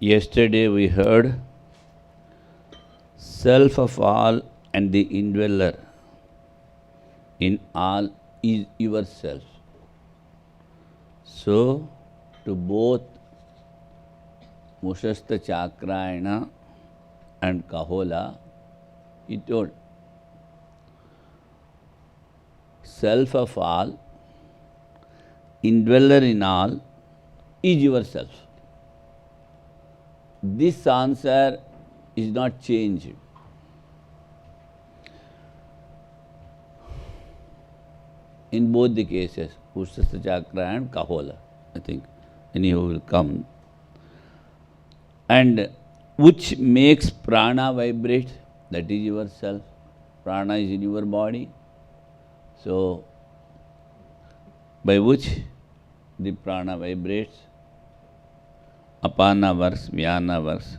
Yesterday we heard self of all and the indweller in all is yourself. So, to both Mushasta Chakrayana and Kahola, he told, self of all, indweller in all, is yourself. This answer is not changed. In both the cases, Ushasta Chakra and Kahola, I think, anyhow will come. And which makes prana vibrate, that is yourself. Prana is in your body. So, by which the prana vibrates, apana works, vyana works.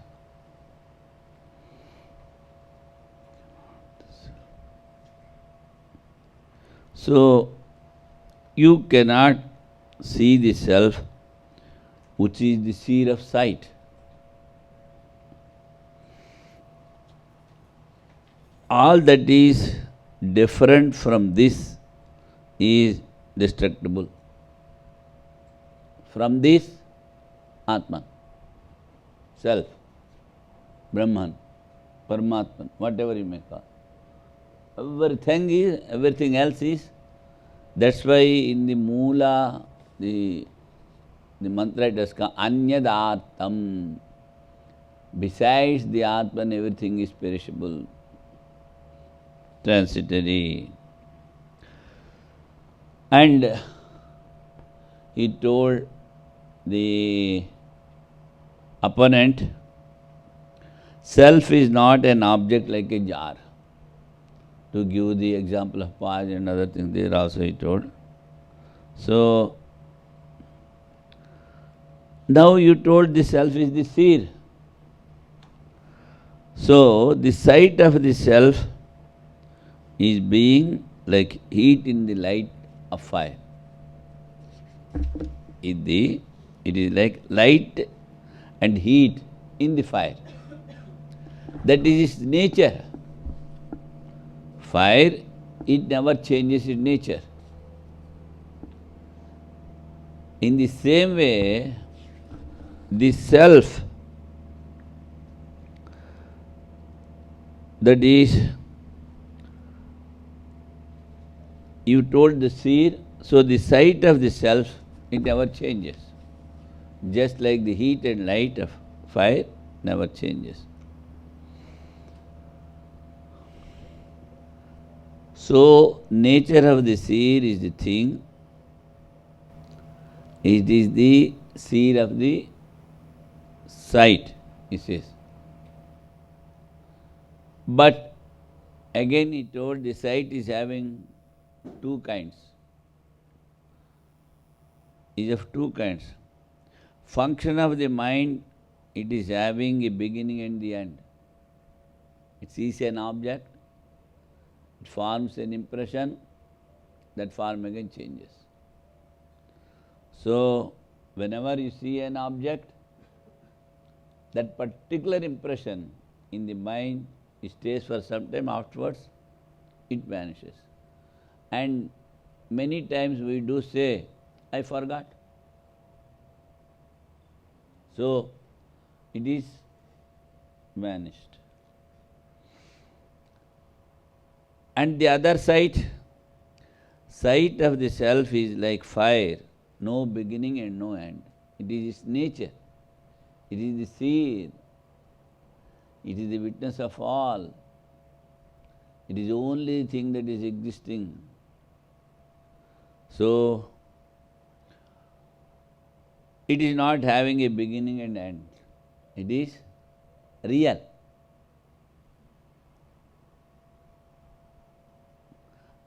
So, you cannot see the self which is the seer of sight. All that is different from this is destructible. From this, Atman, self, Brahman, Paramatman, whatever you may call. Everything else is. That's why in the Moola, the mantra it has come, Anyadatam. Besides the Atman, everything is perishable, transitory. And he told the opponent, self is not an object like a jar. To give the example of Paj and other things, there also he told. So, now you told the self is the seer. So, the sight of the self is being like heat in the light of fire. It is like light and heat in the fire. That is its nature. Fire, it never changes its nature. In the same way, the self, that is, you told the seer, so the sight of the self, it never changes. Just like the heat and light of fire never changes. So, nature of the seer is the thing. It is the seer of the sight, he says. But again he told the sight is having two kinds. It is of two kinds. Function of the mind, it is having a beginning and the end. It sees an object, it forms an impression, that form again changes. So, whenever you see an object, that particular impression in the mind stays for some time, afterwards it vanishes. And many times we do say, I forgot. So, it is vanished. And the other sight of the self is like fire, no beginning and no end. It is its nature. It is the seer. It is the witness of all. It is the only thing that is existing. So, it is not having a beginning and end. It is real.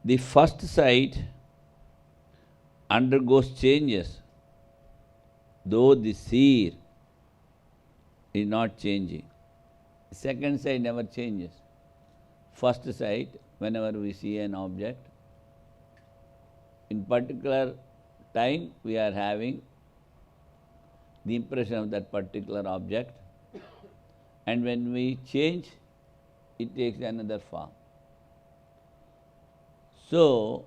The first sight undergoes changes, though the seer is not changing. The second sight never changes. First sight, whenever we see an object, in particular time we are having the impression of that particular object, and when we change, it takes another form. So,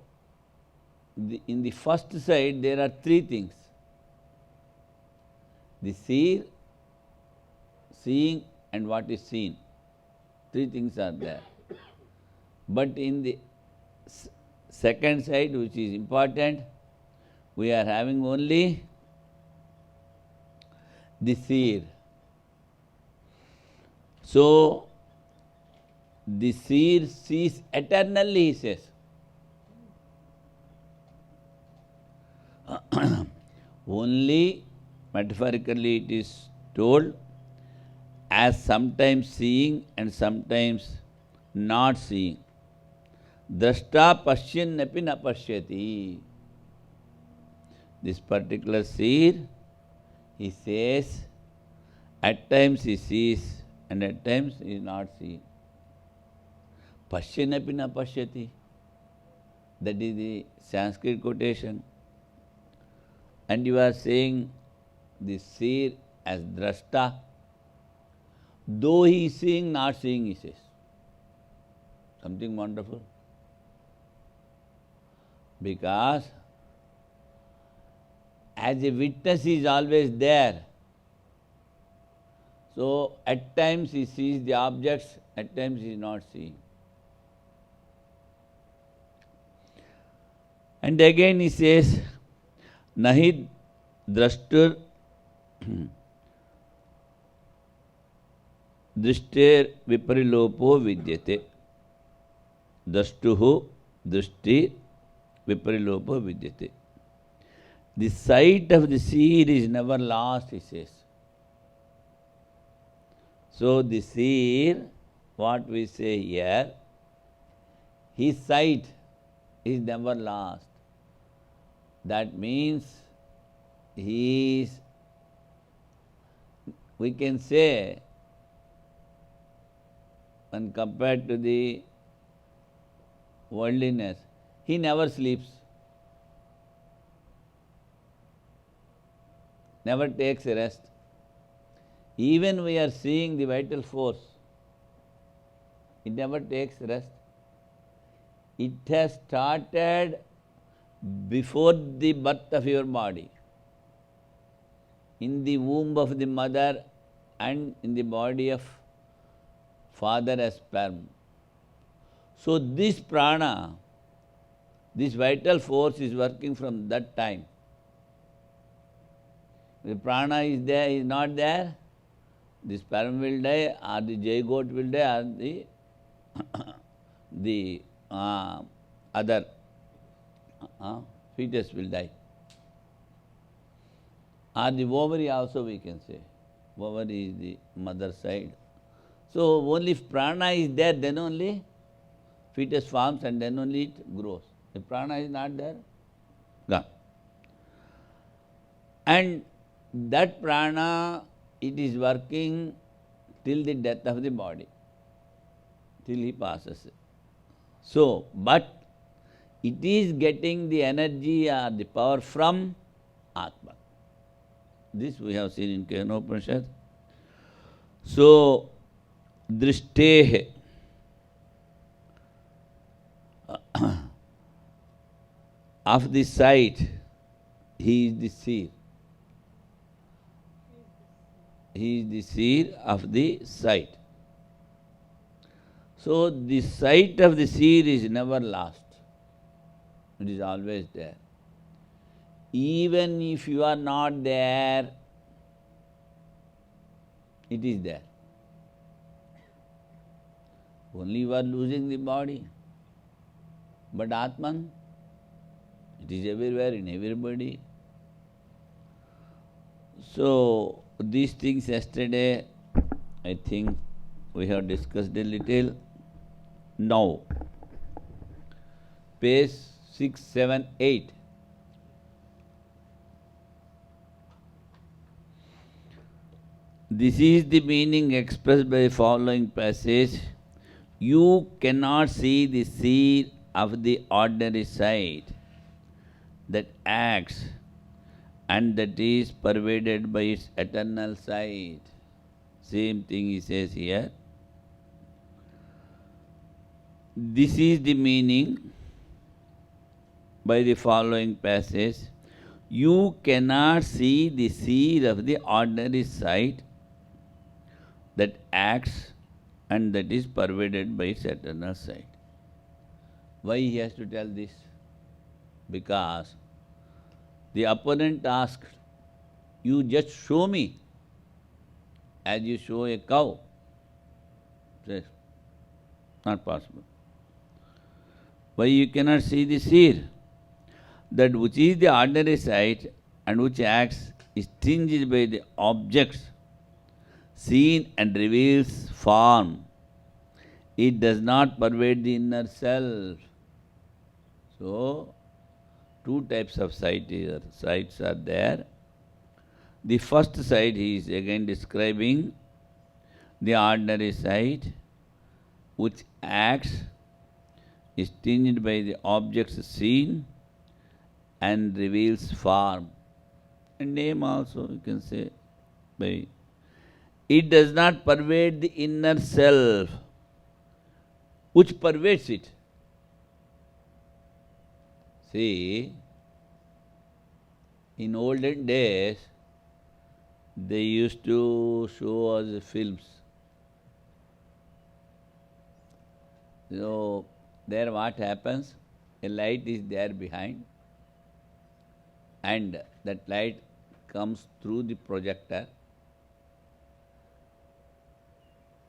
in the first side, there are three things. The seer, seeing, and what is seen. Three things are there. But in the second side, which is important, we are having only the seer. So, the seer sees eternally, he says. Only metaphorically it is told as sometimes seeing and sometimes not seeing. Drashta pashyannapi na pashyati. This particular seer, he says, at times he sees and at times he is not seeing. Pashyannapi na pashyati. That is the Sanskrit quotation. And you are saying the seer as drashta. Though he is seeing, not seeing, he says. Something wonderful. Because as a witness he is always there. So at times he sees the objects, at times he is not seeing. And again he says, Nahi drashtur drishter viparilopo vidyate. Drashtuhu drishti viparilopo vidyate. The sight of the seer is never lost, he says. So the seer, what we say here, his sight is never lost. That means he is, we can say, when compared to the worldliness, he never sleeps, never takes a rest. Even we are seeing the vital force, it never takes rest. It has started before the birth of your body, in the womb of the mother and in the body of father as sperm. So this prana, this vital force is working from that time. The prana is there, is not there, the sperm will die, or the zygote will die, or the other fetus will die. Or the ovary also we can say. Ovary is the mother side. So only if prana is there, then only fetus forms and then only it grows. If prana is not there, gone. And that prana, it is working till the death of the body, till he passes. So, but it is getting the energy or the power from Atman. This we have seen in Kenopanishad. So, drishte of the sight, he is the seer. He is the seer of the sight. So, the sight of the seer is never lost. It is always there. Even if you are not there, it is there. Only you are losing the body. But Atman, it is everywhere, in everybody. So, these things yesterday, I think we have discussed a little. Now, page 6, 7, 8. This is the meaning expressed by the following passage. You cannot see the seer of the ordinary sight that acts and that is pervaded by its eternal sight. Same thing he says here. This is the meaning by the following passage. You cannot see the seed of the ordinary sight that acts and that is pervaded by its eternal sight. Why he has to tell this? Because the opponent asked, you just show me as you show a cow. Says, not possible. Why you cannot see the seer? That which is the ordinary sight and which acts is tinged by the objects seen and reveals form. It does not pervade the inner self. So, two types of sights are there. The first sight he is again describing the ordinary sight which acts, is tinged by the objects seen and reveals form. And name also you can say by it does not pervade the inner self, which pervades it. See, in olden days, they used to show us films. So, there what happens? A light is there behind, and that light comes through the projector,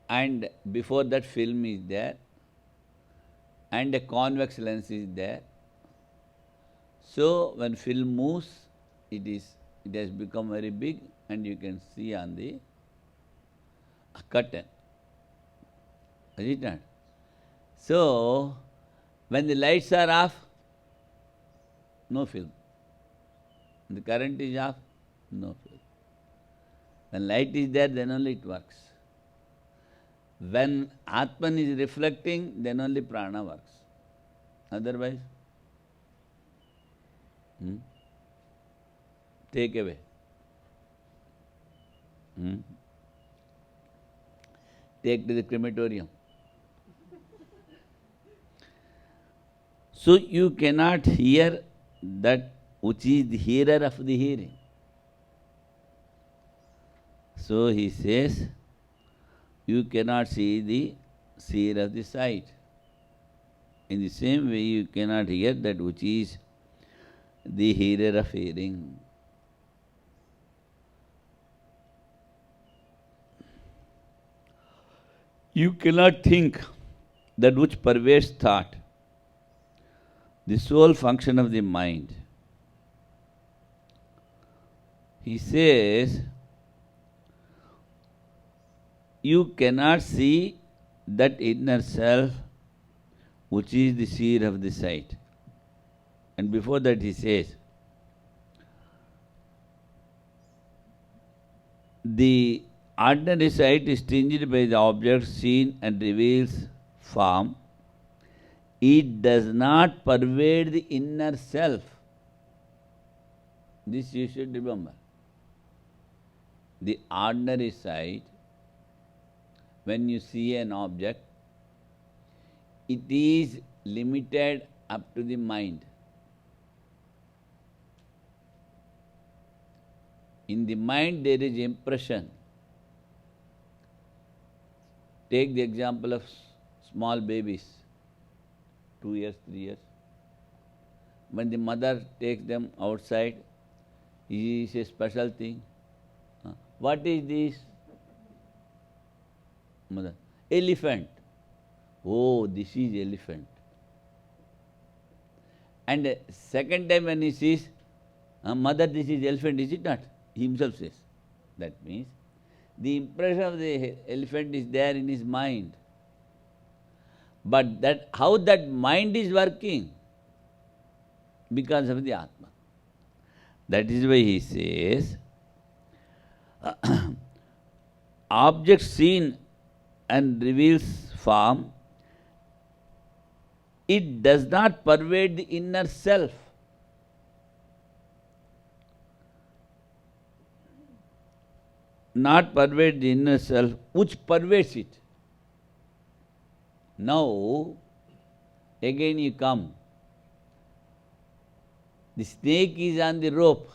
and before that film is there, and a convex lens is there. So, when film moves, it has become very big, and you can see on the curtain. Is it not? So, when the lights are off, no film. When the current is off, no film. When light is there, then only it works. When Atman is reflecting, then only prana works. Otherwise, take away. Take to the crematorium. So you cannot hear that which is the hearer of the hearing. So he says, you cannot see the seer of the sight. In the same way, you cannot hear that which is the hearer of hearing. You cannot think that which pervades thought, the sole function of the mind. He says, you cannot see that inner self which is the seer of the sight. And before that he says, the ordinary sight is tinged by the object seen and reveals form. It does not pervade the inner self. This you should remember. The ordinary sight, when you see an object, it is limited up to the mind. In the mind there is impression. Take the example of small babies, 2 years, 3 years. When the mother takes them outside, it is a special thing. What is this? Mother, elephant. Oh, this is elephant. And second time when he sees, mother, this is elephant, is it not? He himself says. That means the impression of the elephant is there in his mind. But that how that mind is working? Because of the Atma. That is why he says, object seen and reveals form, it does not pervade the inner self. not pervade the inner self, which pervades it. Now, again you come. The snake is on the rope,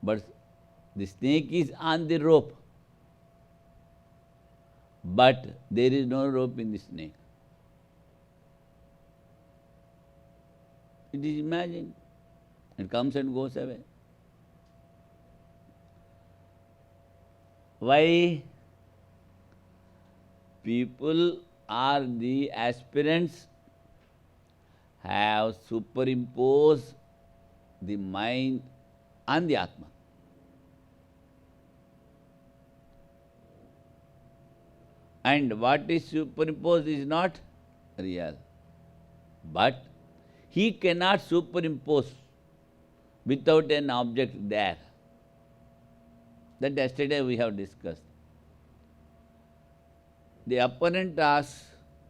but the snake is on the rope, but there is no rope in the snake. It is imagined. It comes and goes away. Why? People are the aspirants, have superimposed the mind on the Atma. And what is superimposed is not real. But he cannot superimpose without an object there. That yesterday we have discussed. The opponent asks,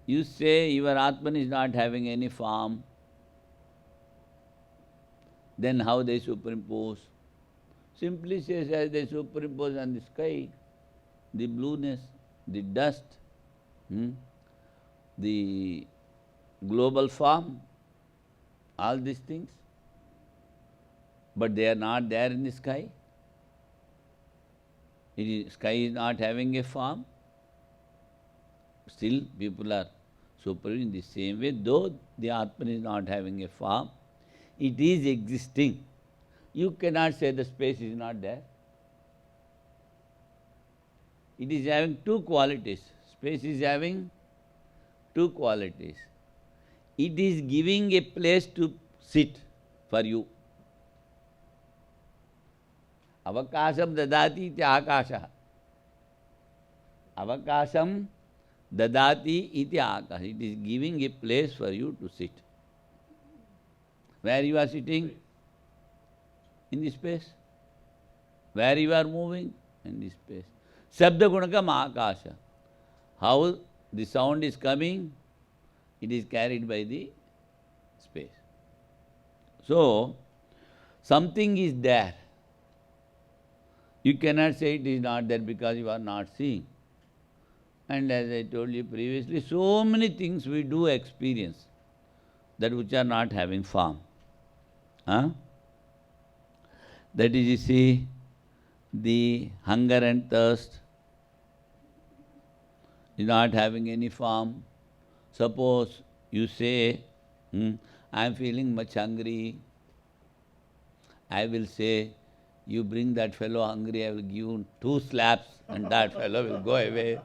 you say your Atman is not having any form, then how they superimpose? Simply says as they superimpose on the sky, the blueness, the dust, the global form, all these things. But they are not there in the sky. Sky is not having a form. Still people are superimposing in the same way, though the Atman is not having a form, it is existing. You cannot say the space is not there. It is having two qualities. Space is having two qualities. It is giving a place to sit for you. Avakasham dadati iti akasha. Avakasham dadati iti akasha. It is giving a place for you to sit. Where you are sitting? In the space. Where you are moving? In the space. Sabda gunakam akasha. How the sound is coming, it is carried by the space. So, something is there. You cannot say it is not there because you are not seeing. And as I told you previously, so many things we do experience that which are not having form. That is, you see, the hunger and thirst is not having any form. Suppose you say, I am feeling much hungry. I will say, you bring that fellow hungry, I will give you 2 slaps and that fellow will go away.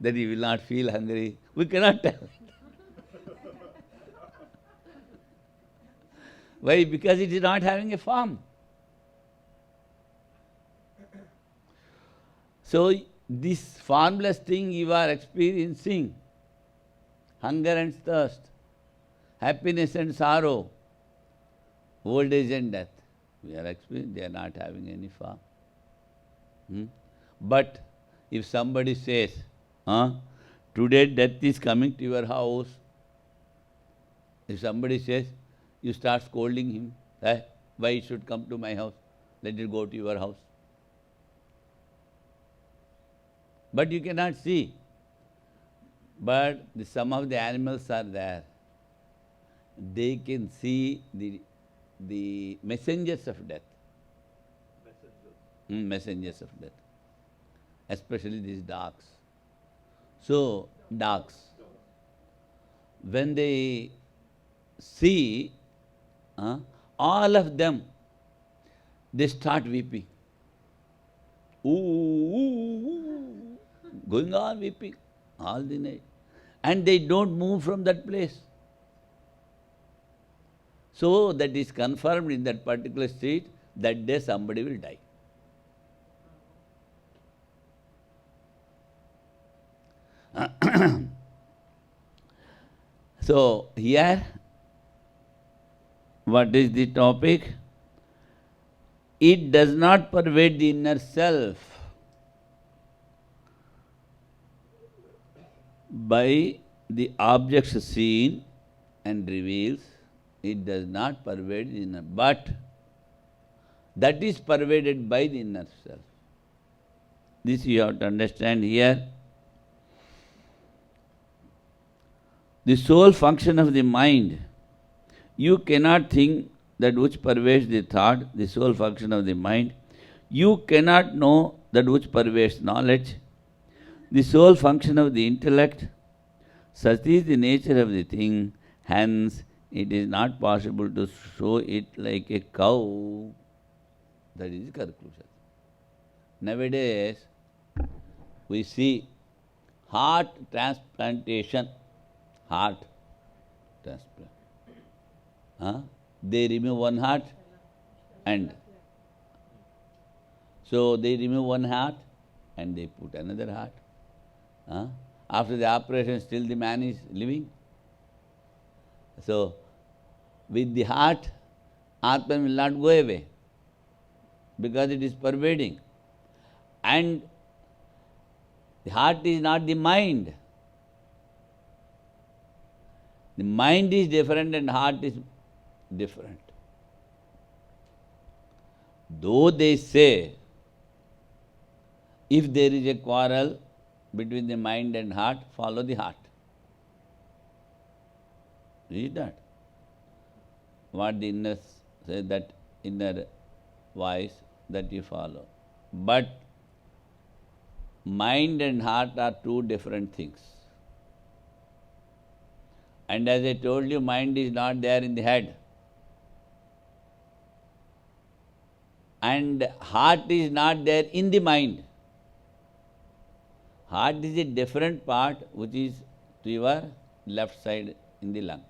That he will not feel hungry. We cannot tell. Why? Because it is not having a form. So, this formless thing you are experiencing, hunger and thirst, happiness and sorrow, old age and death, we are experiencing, they are not having any form. But if somebody says, today death is coming to your house, if somebody says, you start scolding him, why it should come to my house, let it go to your house. But you cannot see. But some of the animals are there. They can see the messengers of death. Messengers of death. Especially these dogs. So, dogs, when they see all of them, they start weeping. Going on weeping all the night. And they don't move from that place. So that is confirmed in that particular street, that day somebody will die. So here, what is the topic? It does not pervade the inner self by the objects seen and reveals. It does not pervade the inner, but That is pervaded by the inner self. This you have to understand here. The sole function of the mind, you cannot think that which pervades the thought, the sole function of the mind. You cannot know that which pervades knowledge, the sole function of the intellect. Such is the nature of the thing, hence it is not possible to show it like a cow. That is the conclusion. Nowadays, we see heart transplantation. Heart transplant. They remove one heart and so they remove one heart and they put another heart. After the operation, still the man is living. So, with the heart, Atman will not go away because it is pervading. And the heart is not the mind. The mind is different and heart is different. Though they say, if there is a quarrel between the mind and heart, follow the heart. Is that? What the inner says, that inner voice that you follow. But mind and heart are two different things. And as I told you, mind is not there in the head. And heart is not there in the mind. Heart is a different part which is to your left side in the lung.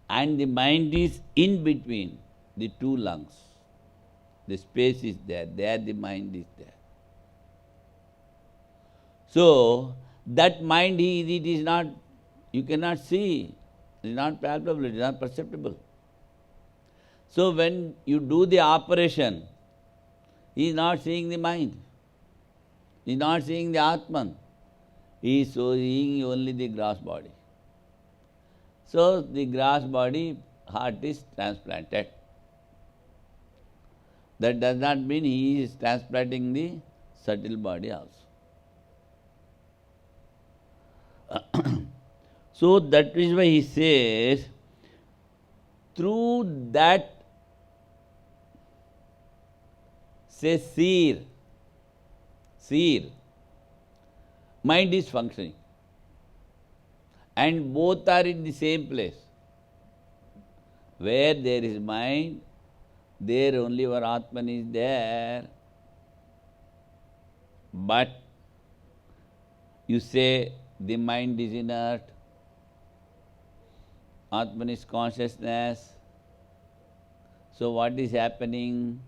And the mind is in between the two lungs. The space is there, there the mind is there. So, that mind, it is not, you cannot see, it is not palpable, it is not perceptible. So, when you do the operation, he is not seeing the mind, he is not seeing the Atman, he is seeing only the gross body. So, the gross body, heart is transplanted. That does not mean he is transplanting the subtle body also. So that is why he says, through that, say seer, mind is functioning. And both are in the same place. Where there is mind, there only your Atman is there. But you say the mind is inert, Atman is consciousness. So what is happening?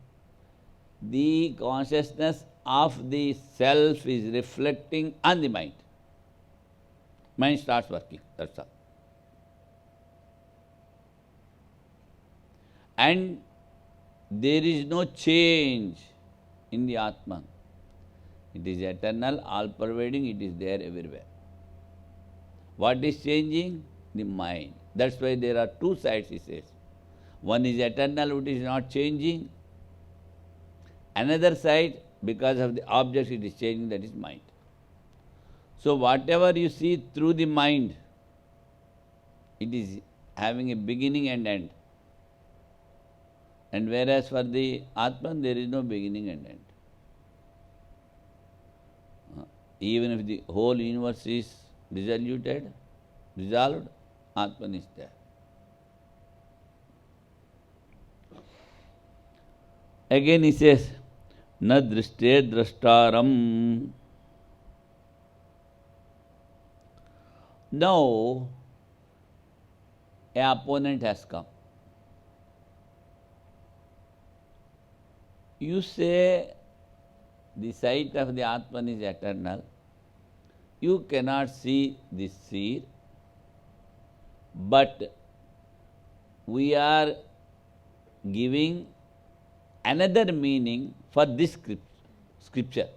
The consciousness of the self is reflecting on the mind. Mind starts working, that's all. And there is no change in the Atman. It is eternal, all-pervading, it is there everywhere. What is changing? The mind. That's why there are two sides, he says. One is eternal, which is not changing. Another side, because of the object it is changing, that is mind. So whatever you see through the mind, it is having a beginning and end. And whereas for the Atman, there is no beginning and end. Even if the whole universe is dissolved, Atman is there. Again he says, na drishte drashtaram. Now, an opponent has come. You say the sight of the Atman is eternal. You cannot see the seer, but we are giving another meaning for this scripture.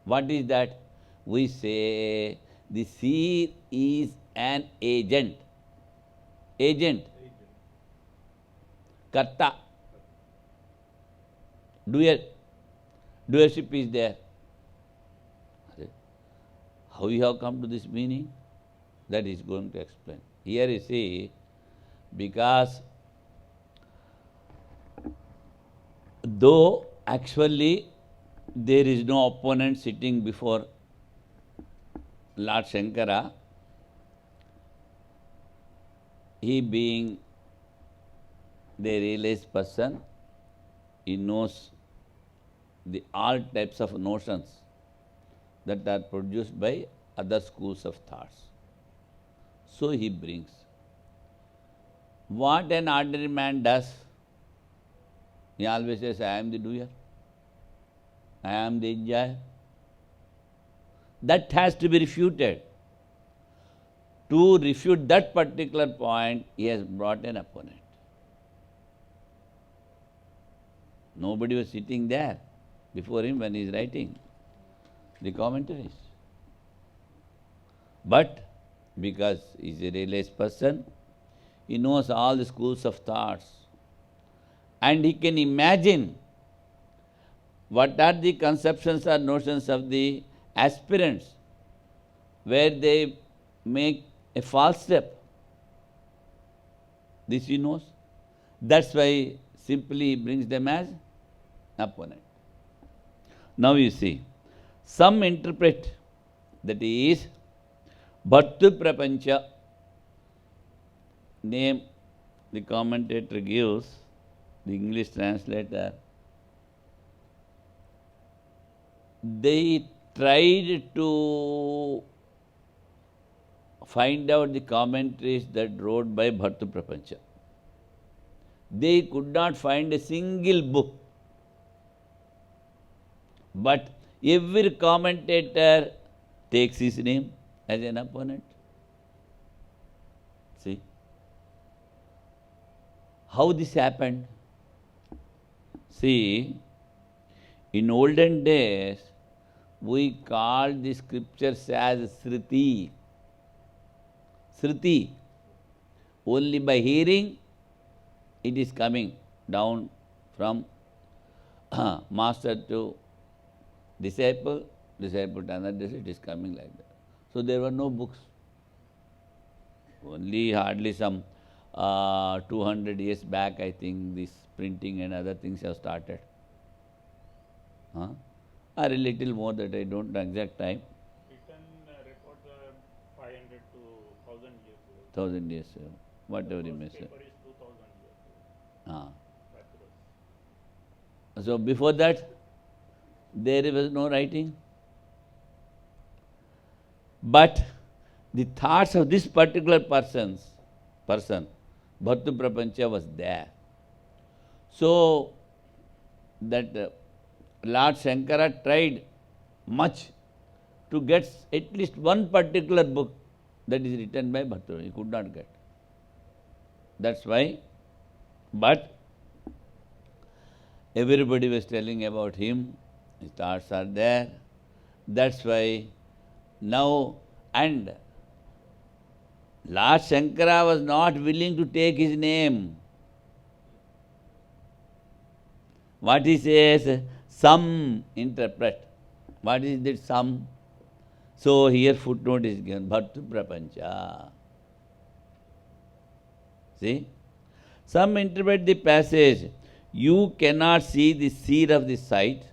What is that? We say the seer is an agent. Agent. Karta. Doer. Doership is there. How you have come to this meaning? That is going to explain. Here you see, because though actually there is no opponent sitting before Lord Shankara, he being the realized person, he knows all types of notions that are produced by other schools of thoughts. So he brings. What an ordinary man does, he always says, I am the doer, I am the enjoyer. That has to be refuted. To refute that particular point, he has brought an opponent. Nobody was sitting there before him when he is writing the commentaries. But because he is a realized person, he knows all the schools of thoughts, and he can imagine what are the conceptions or notions of the aspirants where they make a false step. This he knows. That's why simply he brings them as opponent. Now you see, some interpret that is Bhartu Prapancha, name the commentator gives, the English translator. They tried to find out the commentaries that wrote by Bhartu Prapancha. They could not find a single book. But every commentator takes his name as an opponent. See? How this happened? See, in olden days, we called the scriptures as Sriti. Sriti. Only by hearing, it is coming down from master to disciple, disciple to another disciple, it is coming like that. So there were no books. Only hardly some 200 years back, I think, this printing and other things have started. Or a little more, that I don't know exact time. Written records are 500 to 1000 years old. 1000 years, whatever you may say. Paper is 2000 years old. Papyrus. So before that, there was no writing. But the thoughts of this particular person, Bhartu Prapancha, was there. So that Lord Shankara tried much to get at least one particular book that is written by Bhartu. He could not get. That's why. But everybody was telling about him. His thoughts are there. That's why now, and Lord Shankara was not willing to take his name. What he says, some interpret. What is that some? So here footnote is given, Bhartu Prapancha. See? Some interpret the passage, you cannot see the seer of the sight.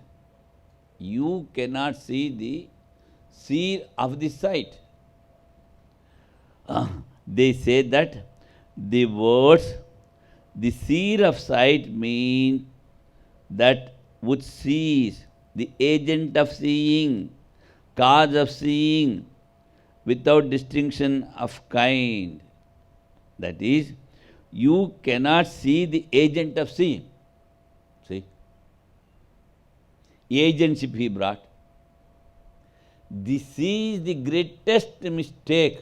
You cannot see the seer of the sight. They say that the words, the seer of sight, mean that which sees, the agent of seeing, cause of seeing, without distinction of kind. That is, you cannot see the agent of seeing. See? Agentship he brought. This is the greatest mistake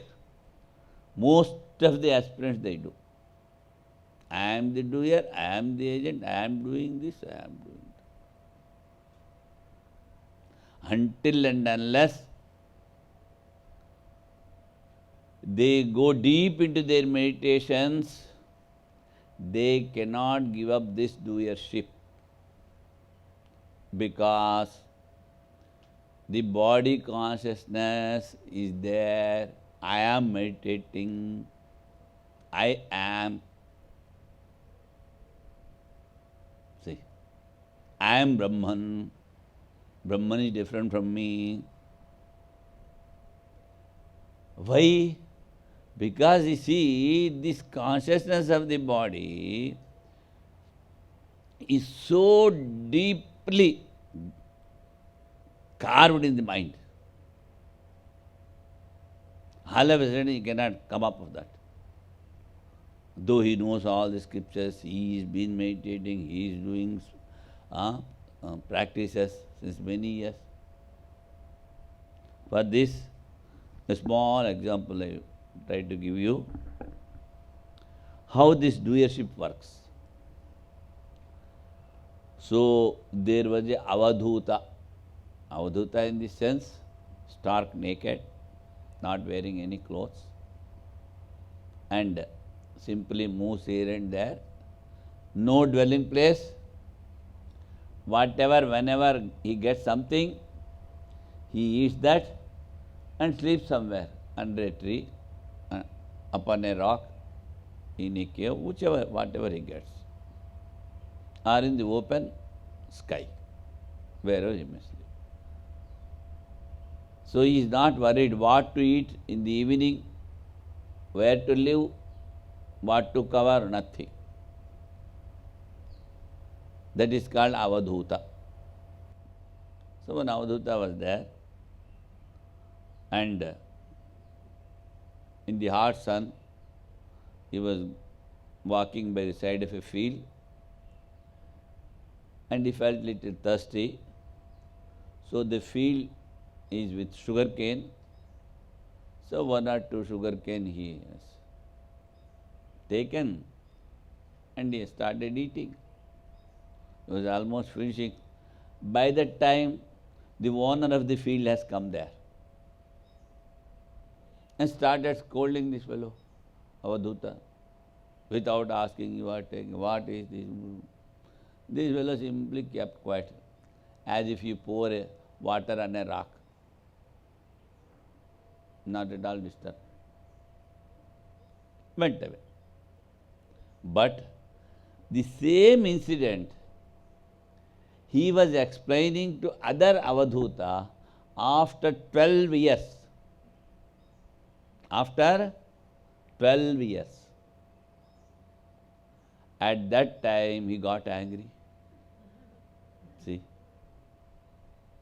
most of the aspirants they do. I am the doer, I am the agent, I am doing this, I am doing that. Until and unless they go deep into their meditations, they cannot give up this doership because the body consciousness is there. I am meditating. I am. See, I am Brahman. Brahman is different from me. Why? Because you see, this consciousness of the body is so deeply carved in the mind. All of a sudden he cannot come up with that. Though he knows all the scriptures, he has been meditating, he is doing practices since many years. For this, a small example I try to give you, how this doership works. So, there was a avadhuta. Avadhuta in the sense, stark naked, not wearing any clothes, and simply moves here and there, no dwelling place. Whatever, whenever he gets something, he eats that and sleeps somewhere under a tree, upon a rock, in a cave, whatever he gets, or in the open sky, wherever he may sleep. So he is not worried what to eat in the evening, where to live, what to cover, nothing. That is called avadhuta. So when avadhuta was there, and in the hot sun, he was walking by the side of a field, and he felt little thirsty. So the field is with sugar cane. So 1 or 2 sugar cane he has taken, and he started eating. He was almost finishing. By that time, the owner of the field has come there and started scolding this fellow, avadhuta, without asking, you are taking, what is this? This fellow simply kept quiet, as if you pour water on a rock. Not at all disturbed. Went away. But the same incident he was explaining to other avadhuta after 12 years. After 12 years. At that time he got angry. See,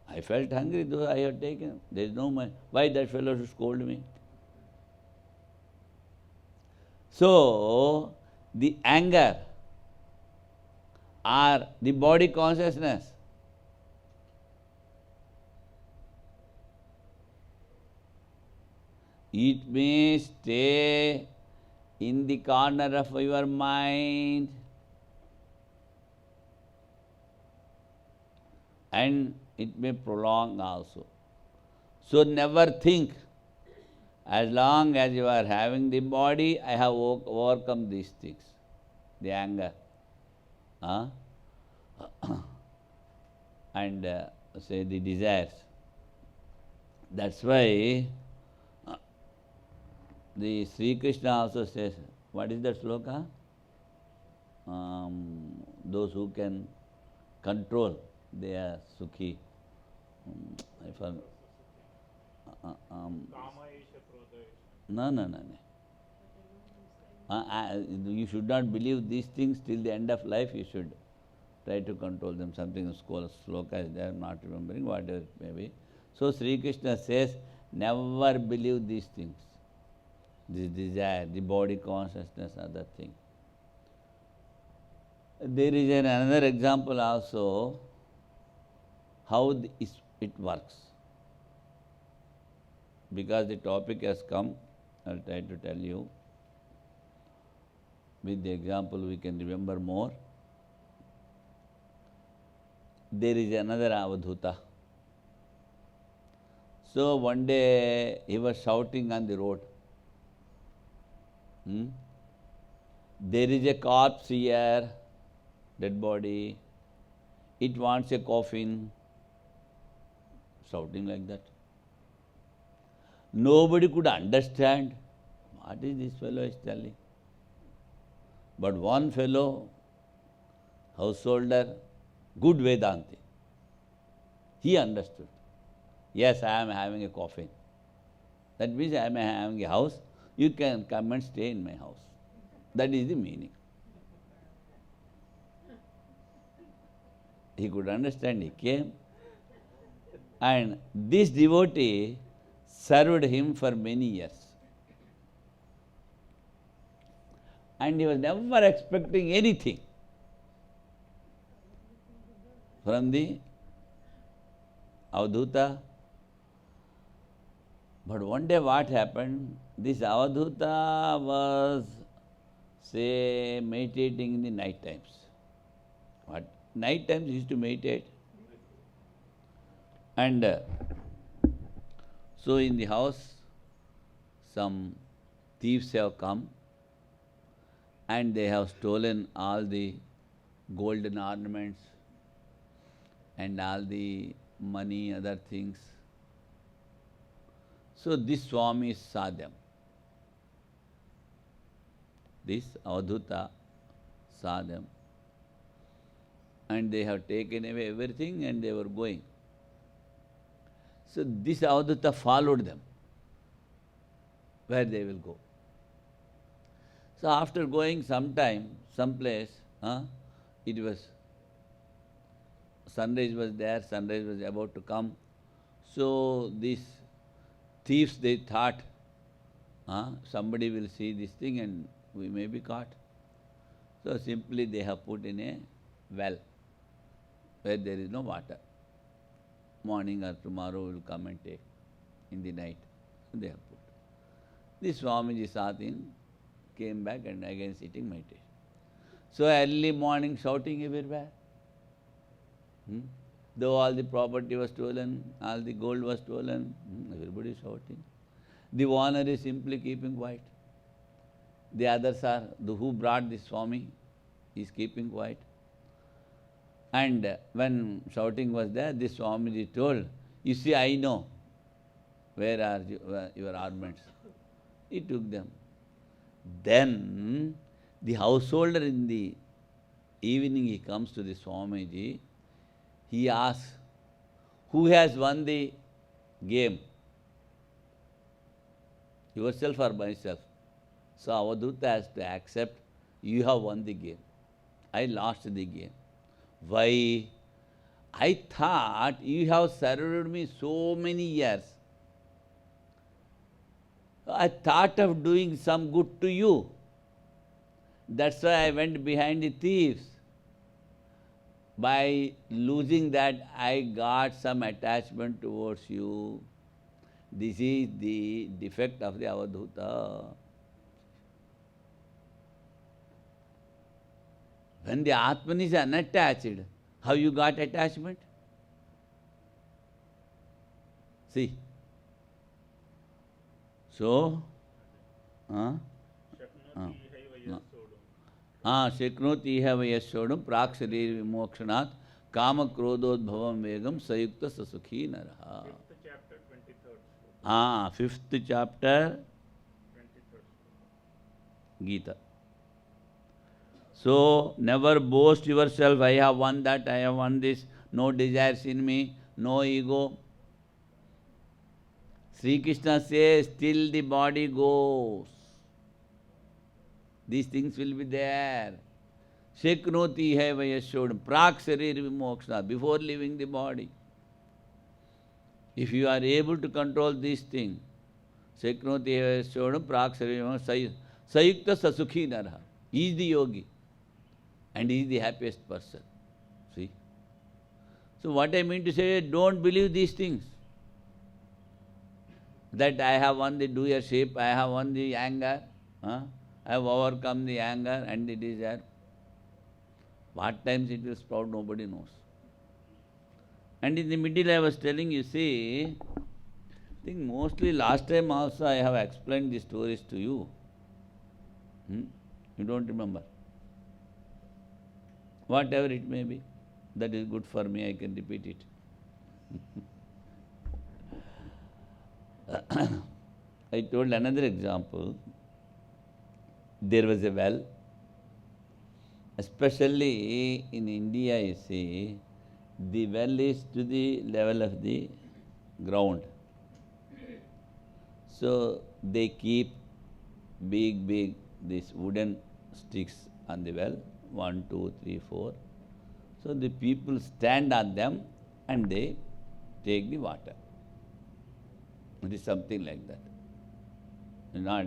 I felt hungry, though I had taken. There is no mind. Why that fellow should scold me? So, the anger or the body consciousness, it may stay in the corner of your mind and it may prolong also. So never think, as long as you are having the body, I have overcome these things, the anger, and say the desires. That's why the Sri Krishna also says, what is that sloka? Those who can control, they are sukhi. I forgot. No. You should not believe these things till the end of life. You should try to control them. Something sloka is there, I am not remembering, whatever it may be. So Sri Krishna says, never believe these things. This desire, the body consciousness, other thing. There is another example also, how it works. Because the topic has come, I will try to tell you. With the example we can remember more. There is another avadhuta. So one day he was shouting on the road. There is a corpse here, dead body. It wants a coffin. Shouting like that. Nobody could understand what is this fellow is telling. But one fellow, householder, good Vedanti, he understood. Yes, I am having a coffin. That means I am having a house. You can come and stay in my house. That is the meaning. He could understand, he came. And this devotee served him for many years. And he was never expecting anything from the Avadhuta. But one day what happened? This Avadhuta was, say, meditating in the night times. What? Night times he used to meditate. And so in the house, some thieves have come and they have stolen all the golden ornaments and all the money, other things. So this Swami saw them. This Avadhuta saw them. And they have taken away everything and they were going. So this Avadhuta followed them, where they will go. So after going some time, someplace, it was, sunrise was there, sunrise was about to come. So these thieves, they thought, somebody will see this thing and we may be caught. So simply they have put in a well, where there is no water. Morning or tomorrow will come and take in the night. So they have put. This Swamiji saw thing, came back and again sitting meditation. So early morning shouting everywhere. Though all the property was stolen, all the gold was stolen, everybody is shouting. The owner is simply keeping quiet. The others are, who brought this Swami is keeping quiet. And when shouting was there, this Swamiji told, you see, I know where are your ornaments. He took them. Then the householder in the evening, he comes to the Swamiji, he asks, who has won the game? Yourself or myself? So Avadhuta has to accept, you have won the game. I lost the game. Why? I thought you have served me so many years. I thought of doing some good to you. That's why I went behind the thieves. By losing that, I got some attachment towards you. This is the defect of the Avadhuta. When the Atman is unattached, how you got attachment? See. So, Shaknoti iha vayashodam praksharir vimokshanath kama krododbhavam vegam sayukta sasukhi naraha. 5th chapter, 23rd. 5th chapter, 23rd. Gita. So, never boast yourself, I have won that, I have won this, no desires in me, no ego. Sri Krishna says, till the body goes, these things will be there. Sheknoti hai vayashodam, prak sharir vimokshana, before leaving the body. If you are able to control these things, Sheknoti hai vayashodam, prak sharir vimokshana, sayukta sasukhi naraha. He is the yogi. And he is the happiest person. See? So what I mean to say, don't believe these things. That I have won the doership, I have won the anger, I have overcome the anger and the desire. What times it will sprout, nobody knows. And in the middle I was telling you, see, I think mostly last time also I have explained the stories to you. You don't remember. Whatever it may be, that is good for me, I can repeat it. I told another example. There was a well, especially in India, you see, the well is to the level of the ground. So they keep big these wooden sticks on the well, 1, 2, 3, 4. So the people stand on them and they take the water. It is something like that. Not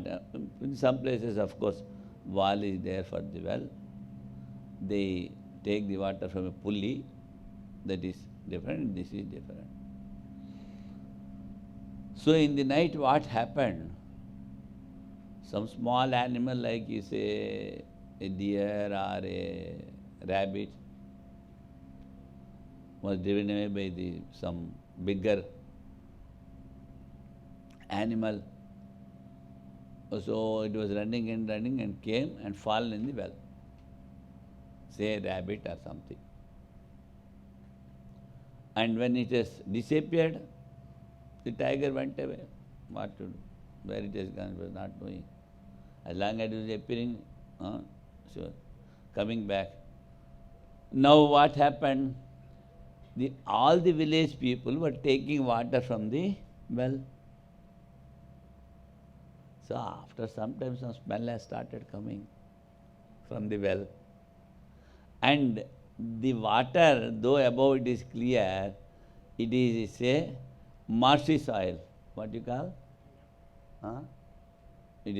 in some places, of course, wall is there for the well. They take the water from a pulley. That is different. This is different. So in the night, what happened? Some small animal, like you say, a deer or a rabbit, was driven away by some bigger animal. So it was running and came and fallen in the well. Say a rabbit or something. And when it has disappeared, the tiger went away. What to do? Where it has gone, was not knowing. As long as it was appearing, sure, coming back. Now what happened? All the village people were taking water from the well. So after some time, some smell has started coming from the well. And the water, though above it is clear, it is a marshy soil. What you call? It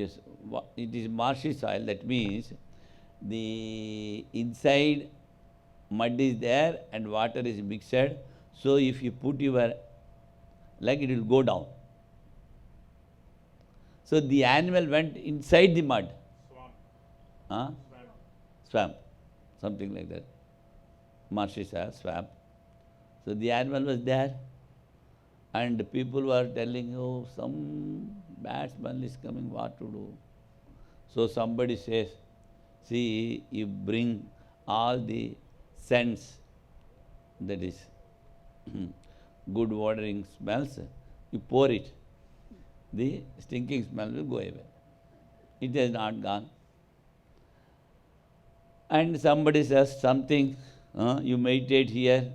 is marshy soil. That means the inside mud is there and water is mixed. So if you put your leg, it will go down. So the animal went inside the mud. Swamp. Swamp. Something like that. Marshy soil, swamp. So the animal was there. And people were telling, oh, some bad smell is coming, what to do? So somebody says, see, you bring all the scents, that is good watering smells, you pour it. The stinking smell will go away. It has not gone. And somebody says something, you meditate here,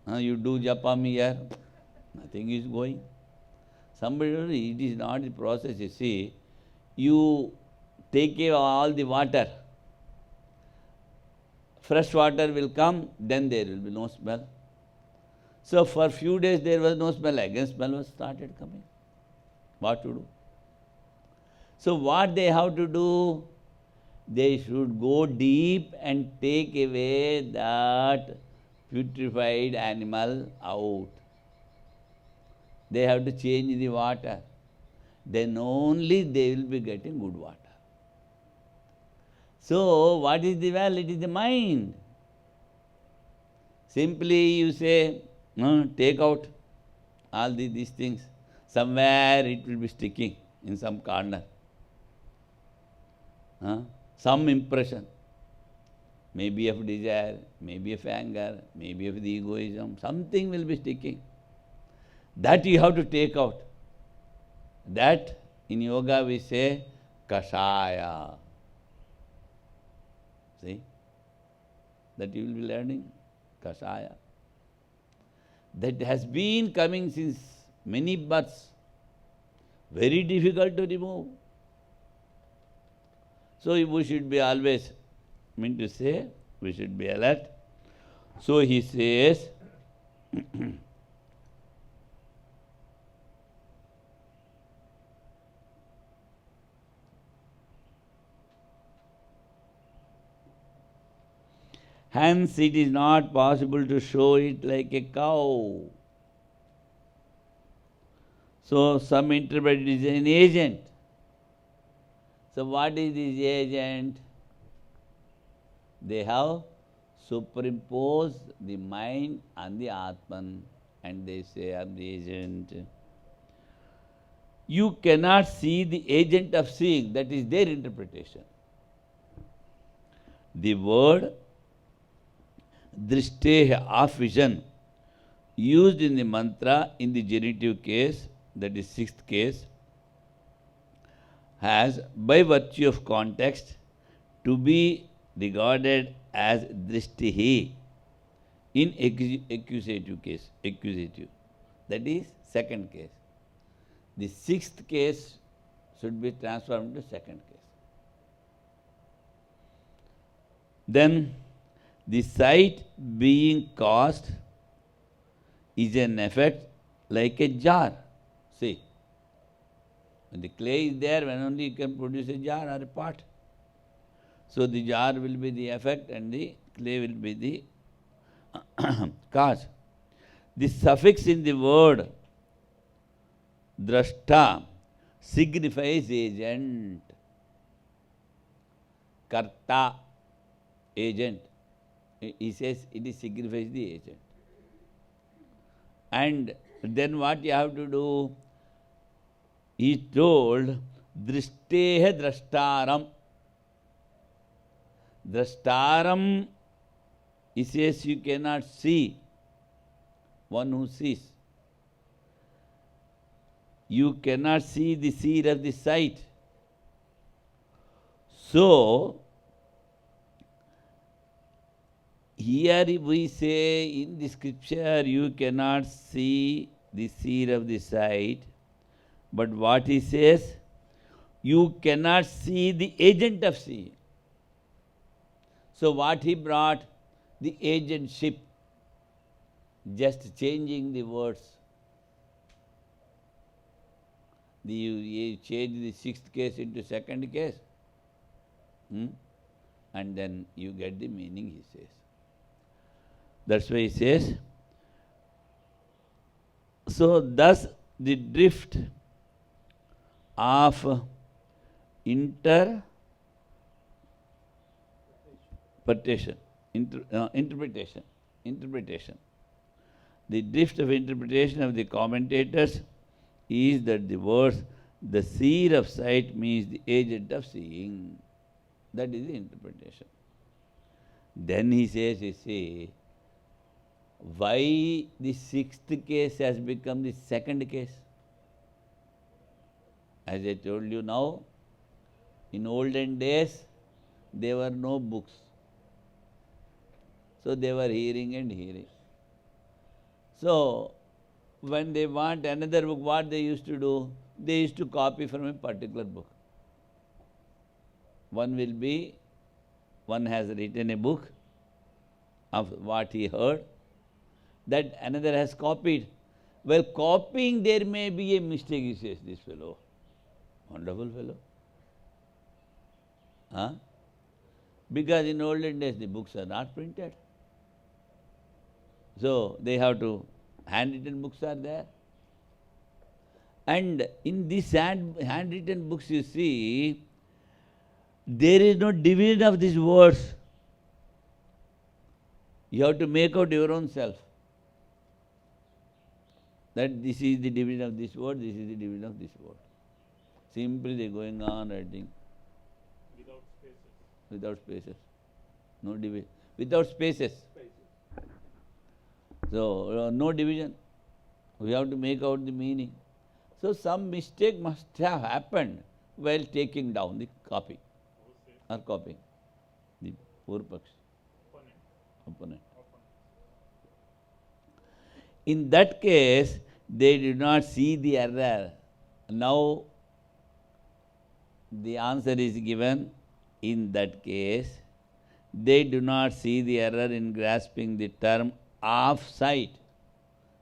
you do japam here, nothing is going. Somebody told, it is not the process, you see. You take away all the water. Fresh water will come, then there will be no smell. So for few days there was no smell, again smell was started coming. What to do? So what they have to do? They should go deep and take away that putrefied animal out. They have to change the water. Then only they will be getting good water. So what is the well? It is the mind. Simply you say, take out all these things. Somewhere it will be sticking in some corner. Some impression. Maybe of desire, maybe of anger, maybe of the egoism. Something will be sticking. That you have to take out. That in yoga we say kashaya. See? That you will be learning kashaya. That has been coming since many births. Very difficult to remove. So we should be always, we should be alert. So he says, hence it is not possible to show it like a cow. So some interpret it as an agent. So what is this agent? They have superimposed the mind on the Atman and they say, I am the agent. You cannot see the agent of seeing, that is their interpretation. The word drishteha of vision used in the mantra in the genitive case, that is sixth case, has by virtue of context to be regarded as drishtihi in accusative case, accusative. That is second case. The sixth case should be transformed to second case. Then the sight being caused is an effect like a jar. See, when the clay is there, when only you can produce a jar or a pot. So the jar will be the effect and the clay will be the cause. The suffix in the word drashta signifies agent. Karta, agent. He says it signifies the agent. And then what you have to do? He told, drishtaha drashtaram. Drashtaram, he says you cannot see, one who sees. You cannot see the seer of the sight. So, here we say in the scripture you cannot see the seer of the sight, but what he says, you cannot see the agent of seeing. So what he brought? The agentship, just changing the words. You change the sixth case into second case, and then you get the meaning, he says. That's why he says, so thus the drift of interpretation. The drift of interpretation of the commentators is that the words, the seer of sight means the agent of seeing. That is the interpretation. Then he says, you see, why the sixth case has become the second case? As I told you now, in olden days, there were no books. So they were hearing and hearing. So, when they want another book, what they used to do? They used to copy from a particular book. One has written a book of what he heard, that another has copied. Well, copying there may be a mistake, he says, this fellow. Wonderful fellow. Huh? Because in olden days the books are not printed. So they have to, handwritten books are there. And in these handwritten books, you see, there is no division of these words. You have to make out your own self. That this is the division of this word, this is the division of this word. Simply they are going on writing. Without spaces. Without spaces. No division. Without spaces. So, no division. We have to make out the meaning. So, some mistake must have happened while taking down the copy or copying the Purpaksh, opponent. In that case, they did not see the error. Now, the answer is given. In that case, they do not see the error in grasping the term of sight.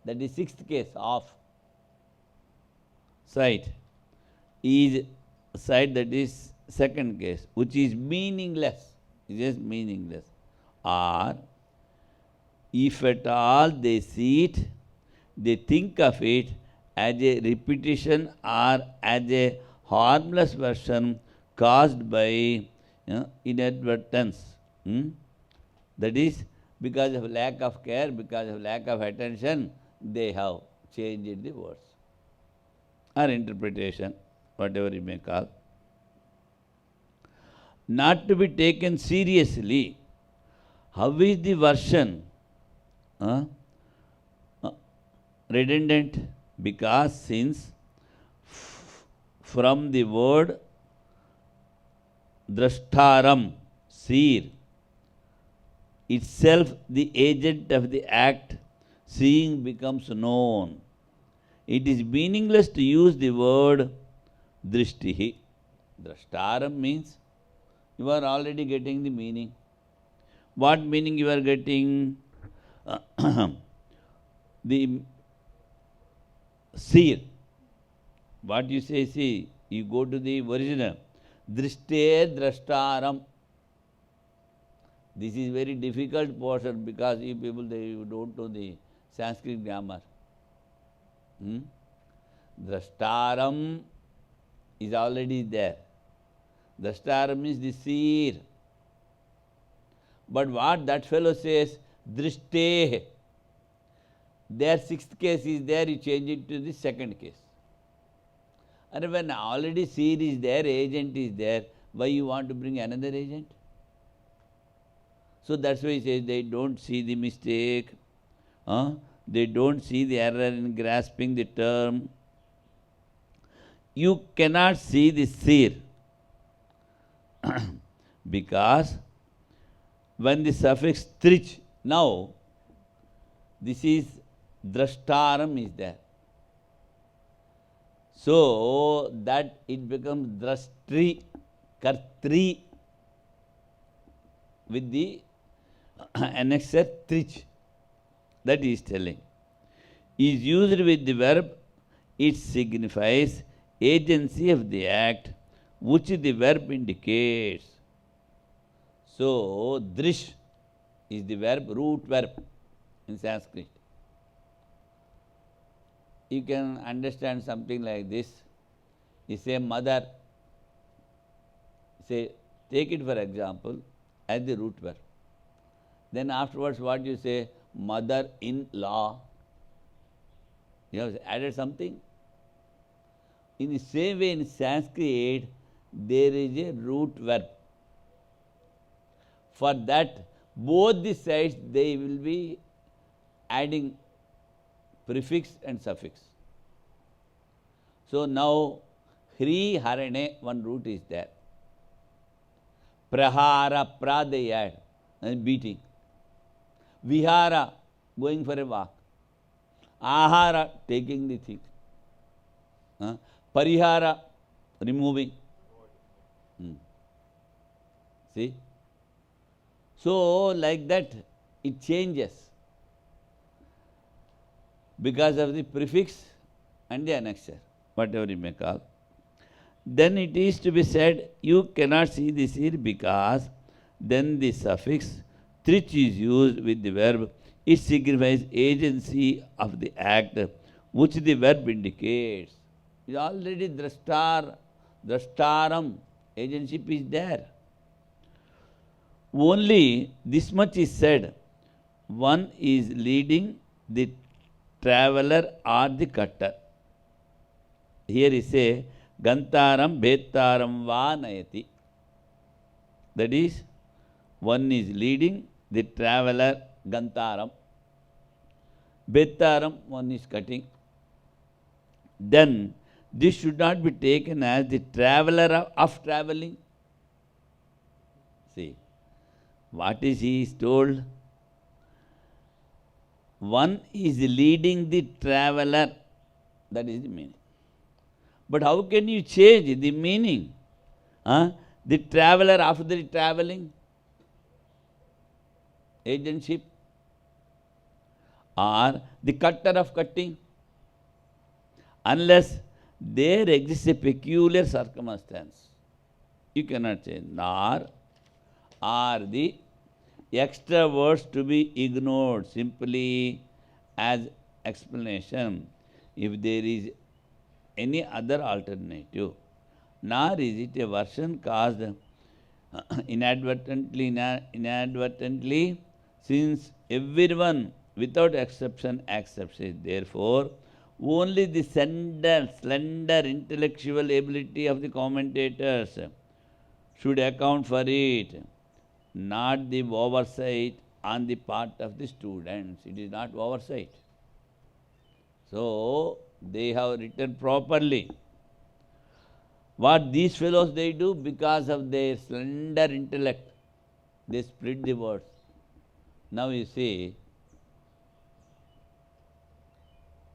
That is sixth case, of sight. Is sight, that is second case, which is meaningless. It is meaningless. Or, if at all they see it, they think of it as a repetition or as a harmless version caused by inadvertence. That is, because of lack of care, because of lack of attention, they have changed the words or interpretation, whatever you may call. not to be taken seriously. How is the version uh, uh, redundant? Because since from the word drashtaram, seer, itself the agent of the act, seeing becomes known. It is meaningless to use the word drishtihi. Drashtaram means you are already getting the meaning. What meaning you are getting? The seer. What you say, see, you go to the original. Drishte drashtaram. This is very difficult portion because you people, you don't know the Sanskrit grammar. Drashtaram is already there. Drashtaram means the seer. But what that fellow says, drishte. Their sixth case is there, you change it to the second case. And when already seer is there, agent is there, why you want to bring another agent? So that's why he says they don't see the mistake. They don't see the error in grasping the term. You cannot see the seer because when the suffix trich, now this is drashtaram is there. So that it becomes drashtri, kartri with the annexer trich. That is telling. Is used with the verb, it signifies agency of the act which the verb indicates. So, drish is the verb, root verb in Sanskrit. You can understand something like this. You say mother, say, take it for example as the root verb. Then afterwards what you say? Mother-in-law. You have added something. In the same way in Sanskrit, there is a root verb. For that, both the sides, they will be adding prefix and suffix. So now, hri harane, one root is there. Prahara, pra they add, and beating. Vihara, going for a walk. Ahara, taking the thing. Parihara, removing. See? So, like that, it changes because of the prefix and the annexure, whatever you may call. Then it is to be said, you cannot see this here because then the suffix trich is used with the verb. It signifies agency of the act which the verb indicates. It is already drashtaram, agency is there. Only this much is said, one is leading the traveler or the cutter. Here he say, gantaram bhetaram va nayati. That is, one is leading the traveler, gantaram. Bhetaram, one is cutting. Then, this should not be taken as the traveler of traveling. See, what is he told? One is leading the traveler. That is the meaning. But how can you change the meaning? The traveler after the traveling? Agentship. Or the cutter of cutting. Unless there exists a peculiar circumstance. You cannot change. Nor are the extra words to be ignored simply as explanation if there is any other alternative. Nor is it a version caused inadvertently, since everyone without exception accepts it. Therefore, only the slender intellectual ability of the commentators should account for it, not the oversight on the part of the students. It is not oversight. So, they have written properly. What these fellows they do, because of their slender intellect, they split the words. Now you see,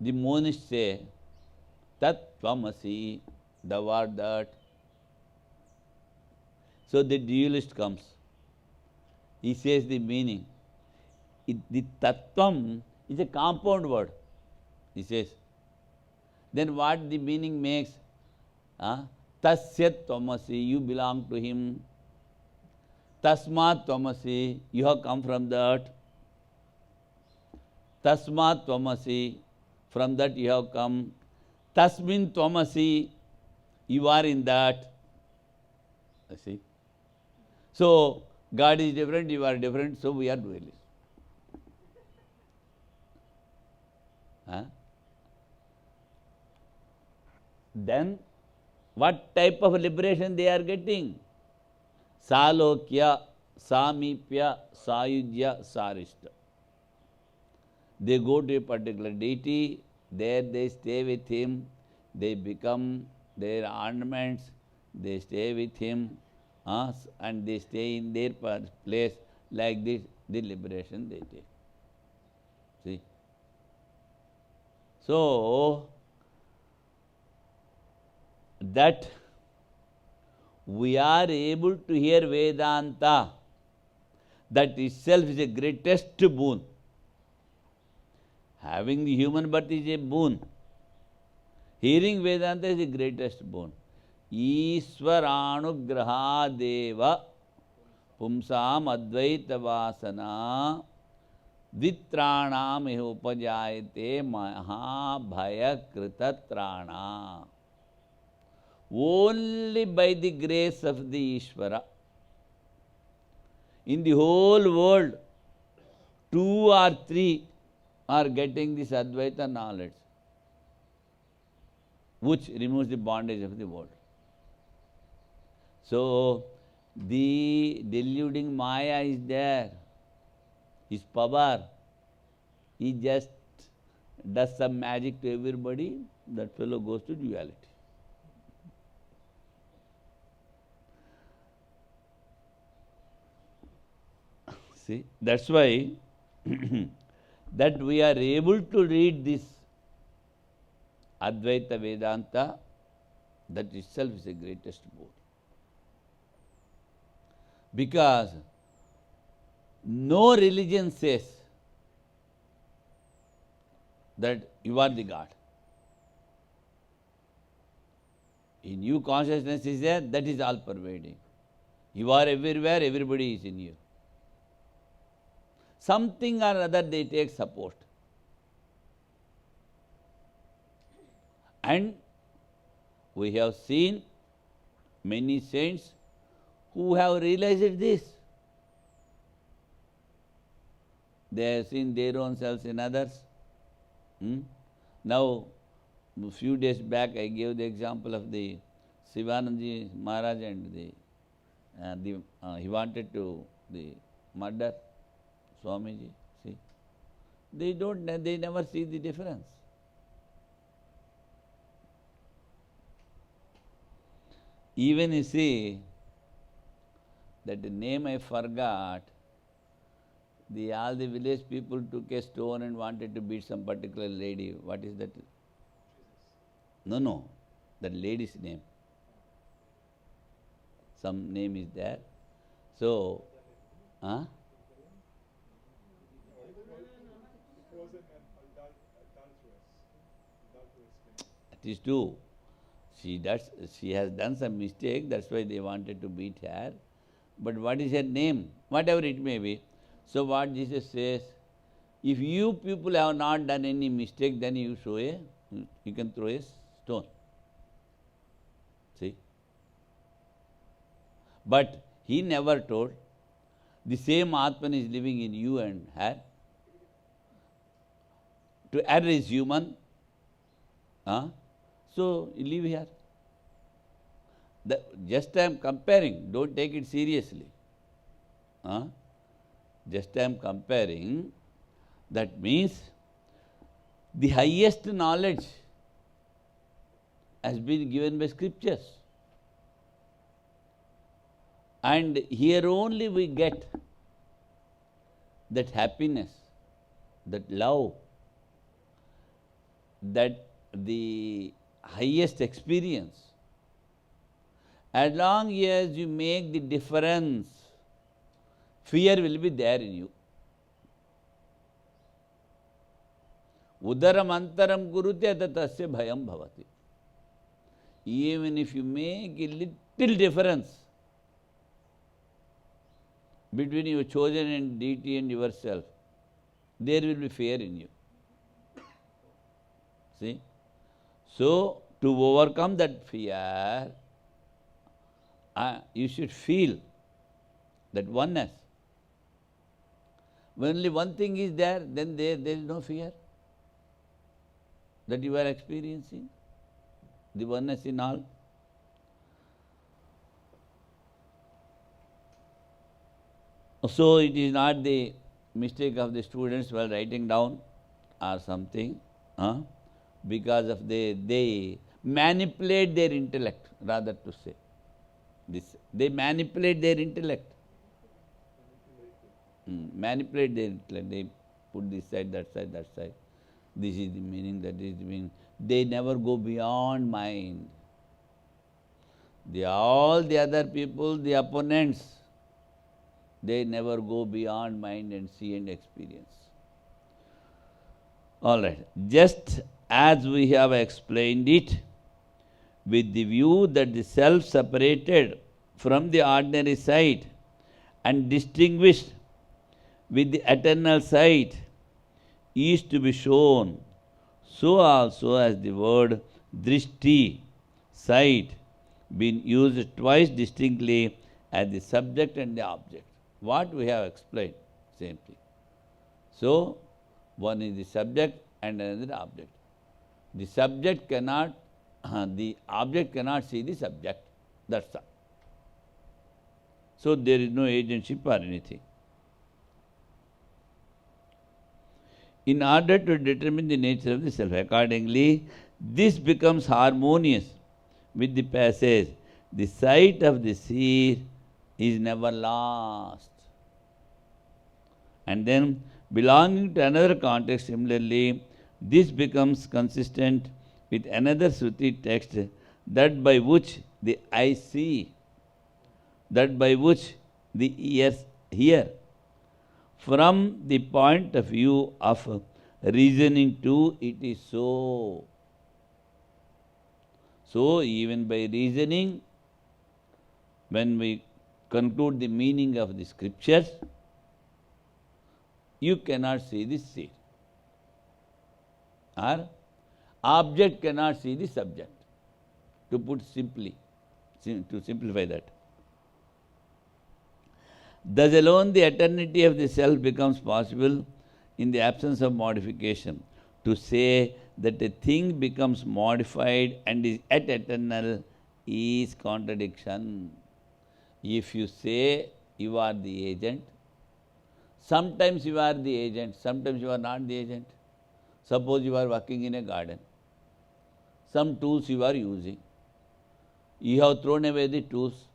the monists say, Tat Tvamasi, thou art that. So the dualist comes. He says the meaning. The Tattvam is a compound word, he says. Then what the meaning makes? Tasya Tvamasi, you belong to him. Tasmat Tvamasi, you have come from that. Tasmat Tvamasi, from that you have come. Tasmin Tvamasi, you are in that. See? So, God is different, you are different, so we are dualists. Then, what type of liberation they are getting? Salokya, Samipya, Sayujya, Sarishta. They go to a particular deity, there they stay with him, they become their ornaments, they stay with him, and they stay in their place. Like this, the liberation they take. See? So, that we are able to hear Vedanta, that itself is the greatest boon. Having the human birth is a boon. Hearing Vedanta is the greatest boon. Ishvaranugrahadeva pumsam advaita vasana ditranam upajayate mahabhaya kritatrana. Only by the grace of the Ishvara. In the whole world, 2 or 3 are getting this Advaita knowledge, which removes the bondage of the world. So, the deluding Maya is there, his power. He just does some magic to everybody, that fellow goes to duality. See, that's why that we are able to read this Advaita Vedanta, that itself is the greatest boon. Because no religion says that you are the God. In you consciousness is there, that is all pervading. You are everywhere, everybody is in you. Something or other they take support. And we have seen many saints who have realized this. They have seen their own selves in others. Now, a few days back I gave the example of the Sivanandaji Maharaj and he wanted to the murder Swamiji. See, they never see the difference. Even you see that the name I forgot, all the village people took a stone and wanted to beat some particular lady. What is that? No, that lady's name. Some name is there. So, It is true. She has done some mistake, that's why they wanted to beat her. But what is her name? Whatever it may be. So what Jesus says, if you people have not done any mistake, then you can throw a stone. See? But he never told, the same Atman is living in you and her. To err is human. So you live here. Just I am comparing, don't take it seriously. Just I am comparing, that means the highest knowledge has been given by scriptures. And here only we get that happiness, that love, that the highest experience. As long as you make the difference, fear will be there in you. Udaram antaram kurute tatasya bhayam bhavati. Even if you make a little difference between your chosen deity and yourself, there will be fear in you. See? So, to overcome that fear, you should feel that oneness. When only one thing is there, then there is no fear that you are experiencing, the oneness in all. So it is not the mistake of the students while writing down or something, because of they manipulate their intellect, rather to say. They manipulate their intellect. Manipulate their intellect. They put this side, that side, that side. This is the meaning, that is the meaning. They never go beyond mind. All the other people, the opponents, they never go beyond mind and see and experience. All right. Just as we have explained it, with the view that the self separated from the ordinary sight and distinguished with the eternal sight is to be shown, so also as the word drishti, sight, been used twice distinctly as the subject and the object. What we have explained, same thing. So, one is the subject and another object. The subject cannot, the object cannot see the subject. That's all. So, there is no agentship or anything. In order to determine the nature of the self, accordingly, this becomes harmonious with the passage, the sight of the seer is never lost. And then, belonging to another context, similarly, this becomes consistent with another Shruti text, that by which the eye see, that by which the ears hear. From the point of view of reasoning too, it is so. So, even by reasoning, when we conclude the meaning of the scriptures, you cannot see the seer. Or object cannot see the subject. To put simply, to simplify that. Thus alone the eternity of the self becomes possible in the absence of modification. To say that a thing becomes modified and is yet eternal is contradiction. If you say you are the agent, sometimes you are the agent, sometimes you are not the agent. Suppose you are working in a garden. Some tools you are using. You have thrown away the tools.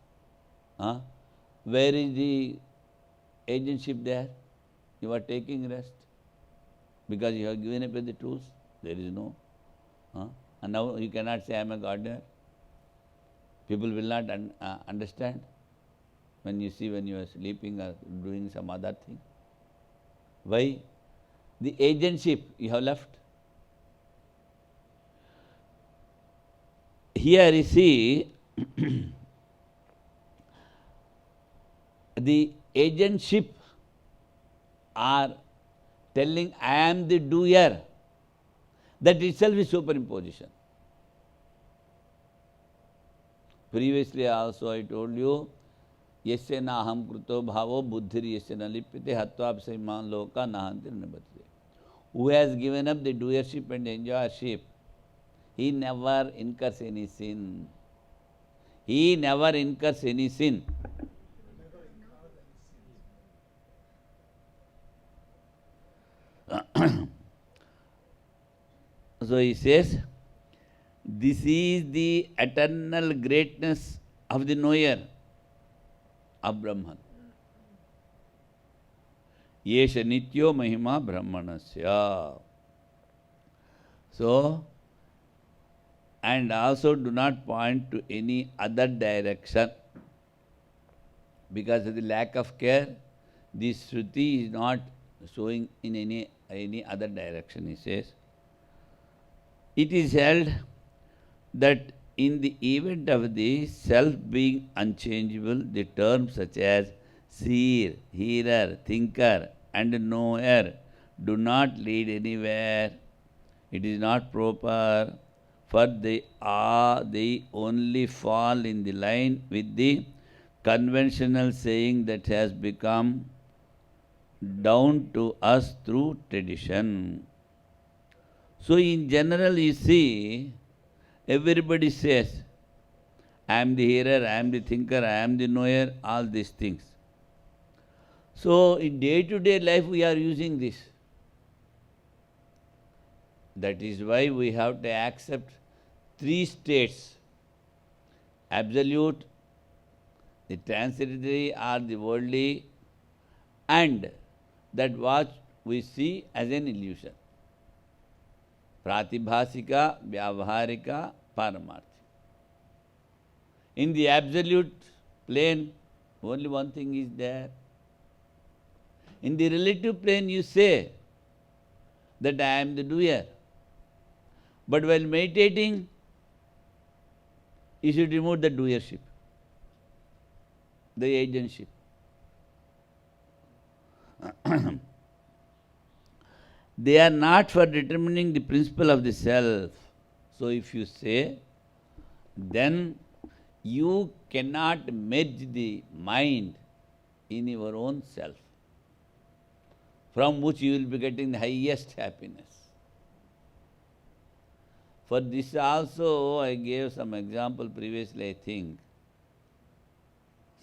Where is the agentship there? You are taking rest. Because you have given away the tools. There is no. And now you cannot say I am a gardener. People will not understand when you see when you are sleeping or doing some other thing. Why? The agentship you have left. Here you see the agentship are telling I am the doer. That itself is superimposition. Previously also I told you, yasya naham kruto bhavo buddhir yasya nalipyate hatva apsaiman loka nahantir nabhate. Who has given up the doership and enjoyership, he never incurs any sin. He never incurs any sin. So he says, this is the eternal greatness of the knower of Brahman. Yesha nityo mahima brahmanasya. So, and also do not point to any other direction. Because of the lack of care, this Shruti is not showing in any other direction, he says. It is held that in the event of the self being unchangeable, the terms such as seer, hearer, thinker, and knower do not lead anywhere. It is not proper, for they only fall in the line with the conventional saying that has become down to us through tradition. So in general, you see, everybody says, I am the hearer, I am the thinker, I am the knower, all these things. So in day-to-day life, we are using this. That is why we have to accept three states: absolute, the transitory or the worldly, and that what we see as an illusion. Pratibhasika, Vyavaharika, Paramarthi. In the absolute plane, only one thing is there. In the relative plane, you say that I am the doer. But while meditating, you should remove the doership, the agentship. They are not for determining the principle of the self. So if you say, then you cannot merge the mind in your own self, from which you will be getting the highest happiness. For this also I gave some example previously, I think.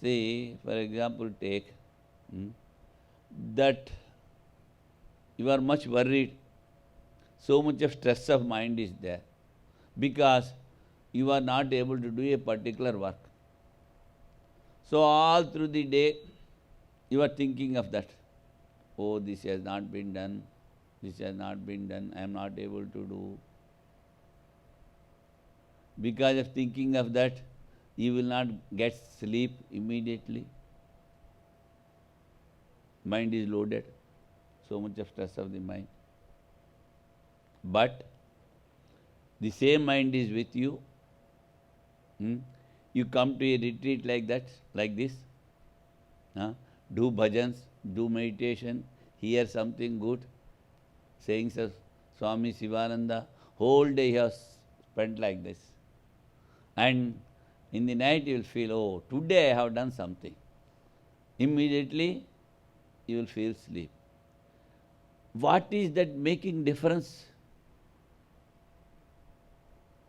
See, for example, take that you are much worried, so much of stress of mind is there, because you are not able to do a particular work. So all through the day, you are thinking of that. Oh, this has not been done, this has not been done, I am not able to do. Because of thinking of that, you will not get sleep immediately. Mind is loaded, so much of stress of the mind. But the same mind is with you. You come to a retreat like that, like this, do bhajans, do meditation, hear something good, sayings of Swami Sivananda, whole day he has spent like this. And in the night you will feel, oh, today I have done something. Immediately you will feel sleep. What is that making difference?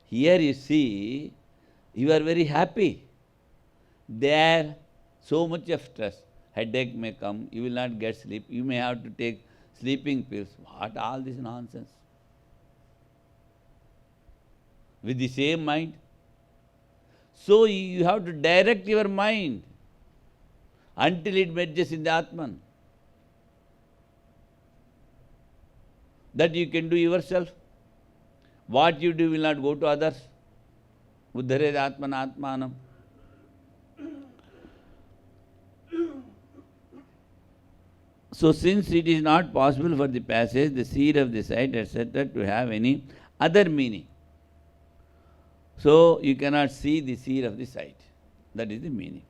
Here you see, you are very happy. There, so much of stress. Headache may come, you will not get sleep, you may have to take sleeping pills. What all this nonsense? With the same mind. So you have to direct your mind until it merges in the Atman. That you can do yourself. What you do will not go to others. Uddhared Atman Atmanam. So since it is not possible for the passage, the seed of the sight, etc., to have any other meaning, so you cannot see the seed of the sight. That is the meaning.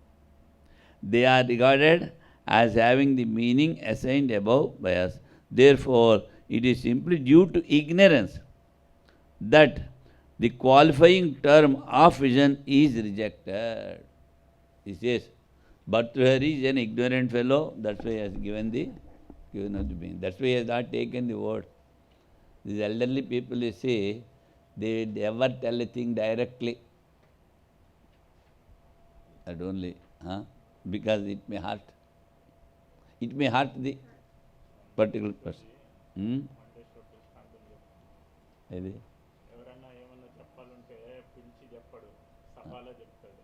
They are regarded as having the meaning assigned above by us. Therefore, it is simply due to ignorance that the qualifying term of vision is rejected. He says, Bhartrihari is an ignorant fellow, that's why he has given the meaning. That's why he has not taken the word. These elderly people, you say, they never tell a thing directly. That only, huh? Because it may hurt. It may hurt the particular person. Hmm? మండేశ్వర దృష్టాంతం చెప్తాను. Edi? ఎవరైనా ఏమన్నా చెప్పాలంటే పిలిచి చెప్పడు, సభలో చెప్తాడు,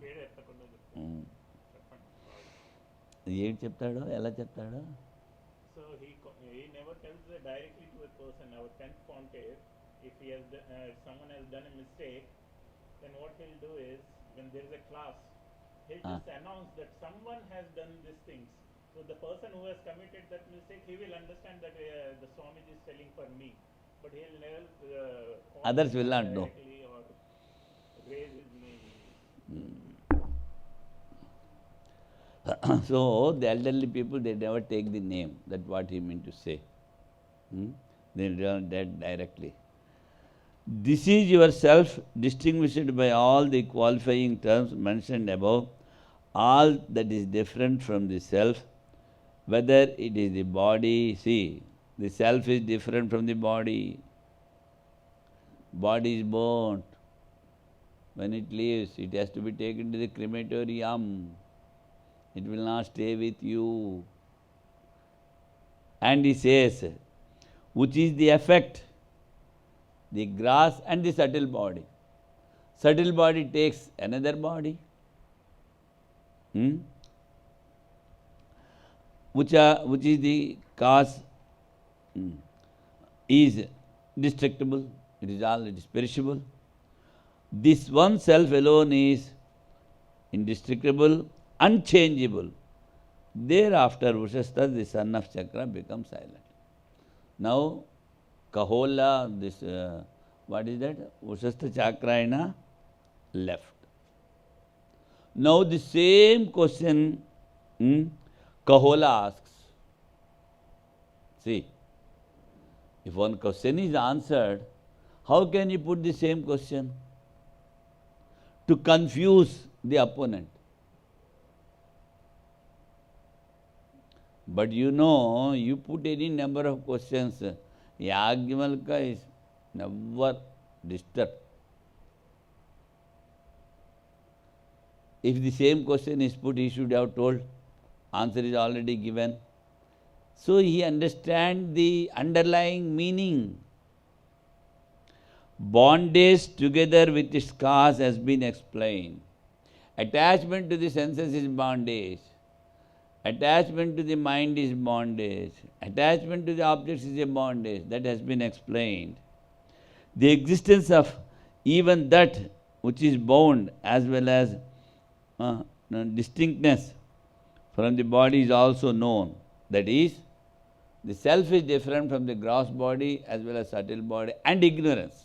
పేరు ఎత్తకుండా చెప్తాడు. Hmm. చెప్పండి. ఏం చెప్తాడో ఎలా చెప్తాడో? So he never tells directly to a person. Our 10th pontiff, if he has someone has done a mistake, then what he'll do is, when there is a class, he'll just announce that someone has done these things. So the person who has committed that mistake, he will understand that the Swami is telling for me, but he'll never call Others him will not know. directly or raise his name. So the elderly people, they never take the name. That's what he meant to say. They don't that directly. This is yourself, distinguished by all the qualifying terms mentioned above, all that is different from the self, whether it is the body. See, the self is different from the body. Body is burnt. When it leaves, it has to be taken to the crematorium. It will not stay with you. And he says, which is the effect? The gross and the subtle body. Subtle body takes another body. Which is the cause? Is destructible. It is already perishable. This one self alone is indestructible, unchangeable. Thereafter, Ushastha, the son of Chakra, becomes silent. Now, Kahola, this, what is that? Ushastha Chakrayana left. Now, the same question Kahola asks. See, if one question is answered, how can you put the same question? To confuse the opponent. But you know, you put any number of questions, Yagyavalkya is never disturbed. If the same question is put, he should have told, answer is already given. So he understands the underlying meaning. Bondage together with its cause has been explained. Attachment to the senses is bondage. Attachment to the mind is bondage. Attachment to the objects is a bondage. That has been explained. The existence of even that which is bound as well as distinctness from the body is also known. That is, the self is different from the gross body as well as subtle body and ignorance.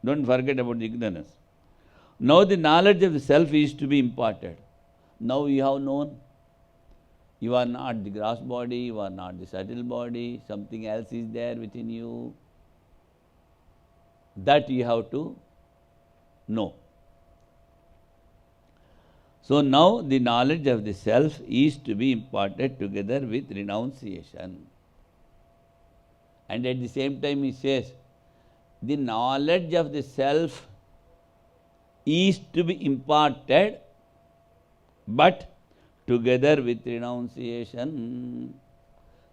Don't forget about the ignorance. Now the knowledge of the self is to be imparted. Now you have known. You are not the gross body, you are not the subtle body, something else is there within you. That you have to know. So now the knowledge of the self is to be imparted together with renunciation. And at the same time he says, the knowledge of the self is to be imparted, but together with renunciation.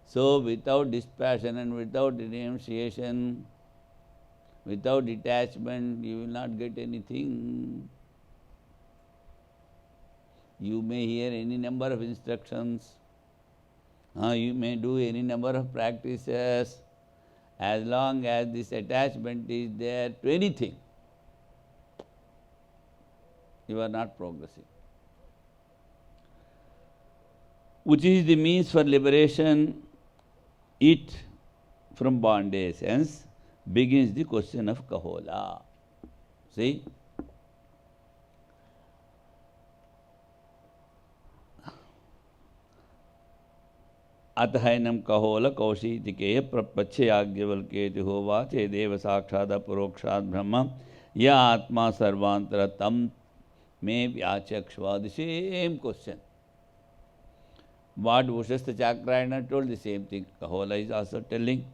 So without dispassion and without renunciation, without detachment, you will not get anything. You may hear any number of instructions, you may do any number of practices, as long as this attachment is there to anything, you are not progressing. Which is the means for liberation, it from bondage. Hence begins the question of Kahola. See? अतहैनम Kahol कौशीतिकेय प्रपच्छे याज्ञवल्क्येति होवाच देव साक्षात् परोक्षात् ब्रह्म या आत्मा सर्वांतर तम मे व्याचक्ष्वा. The same question. What Ushastha Chakrayana told, the same thing Kahola is also telling.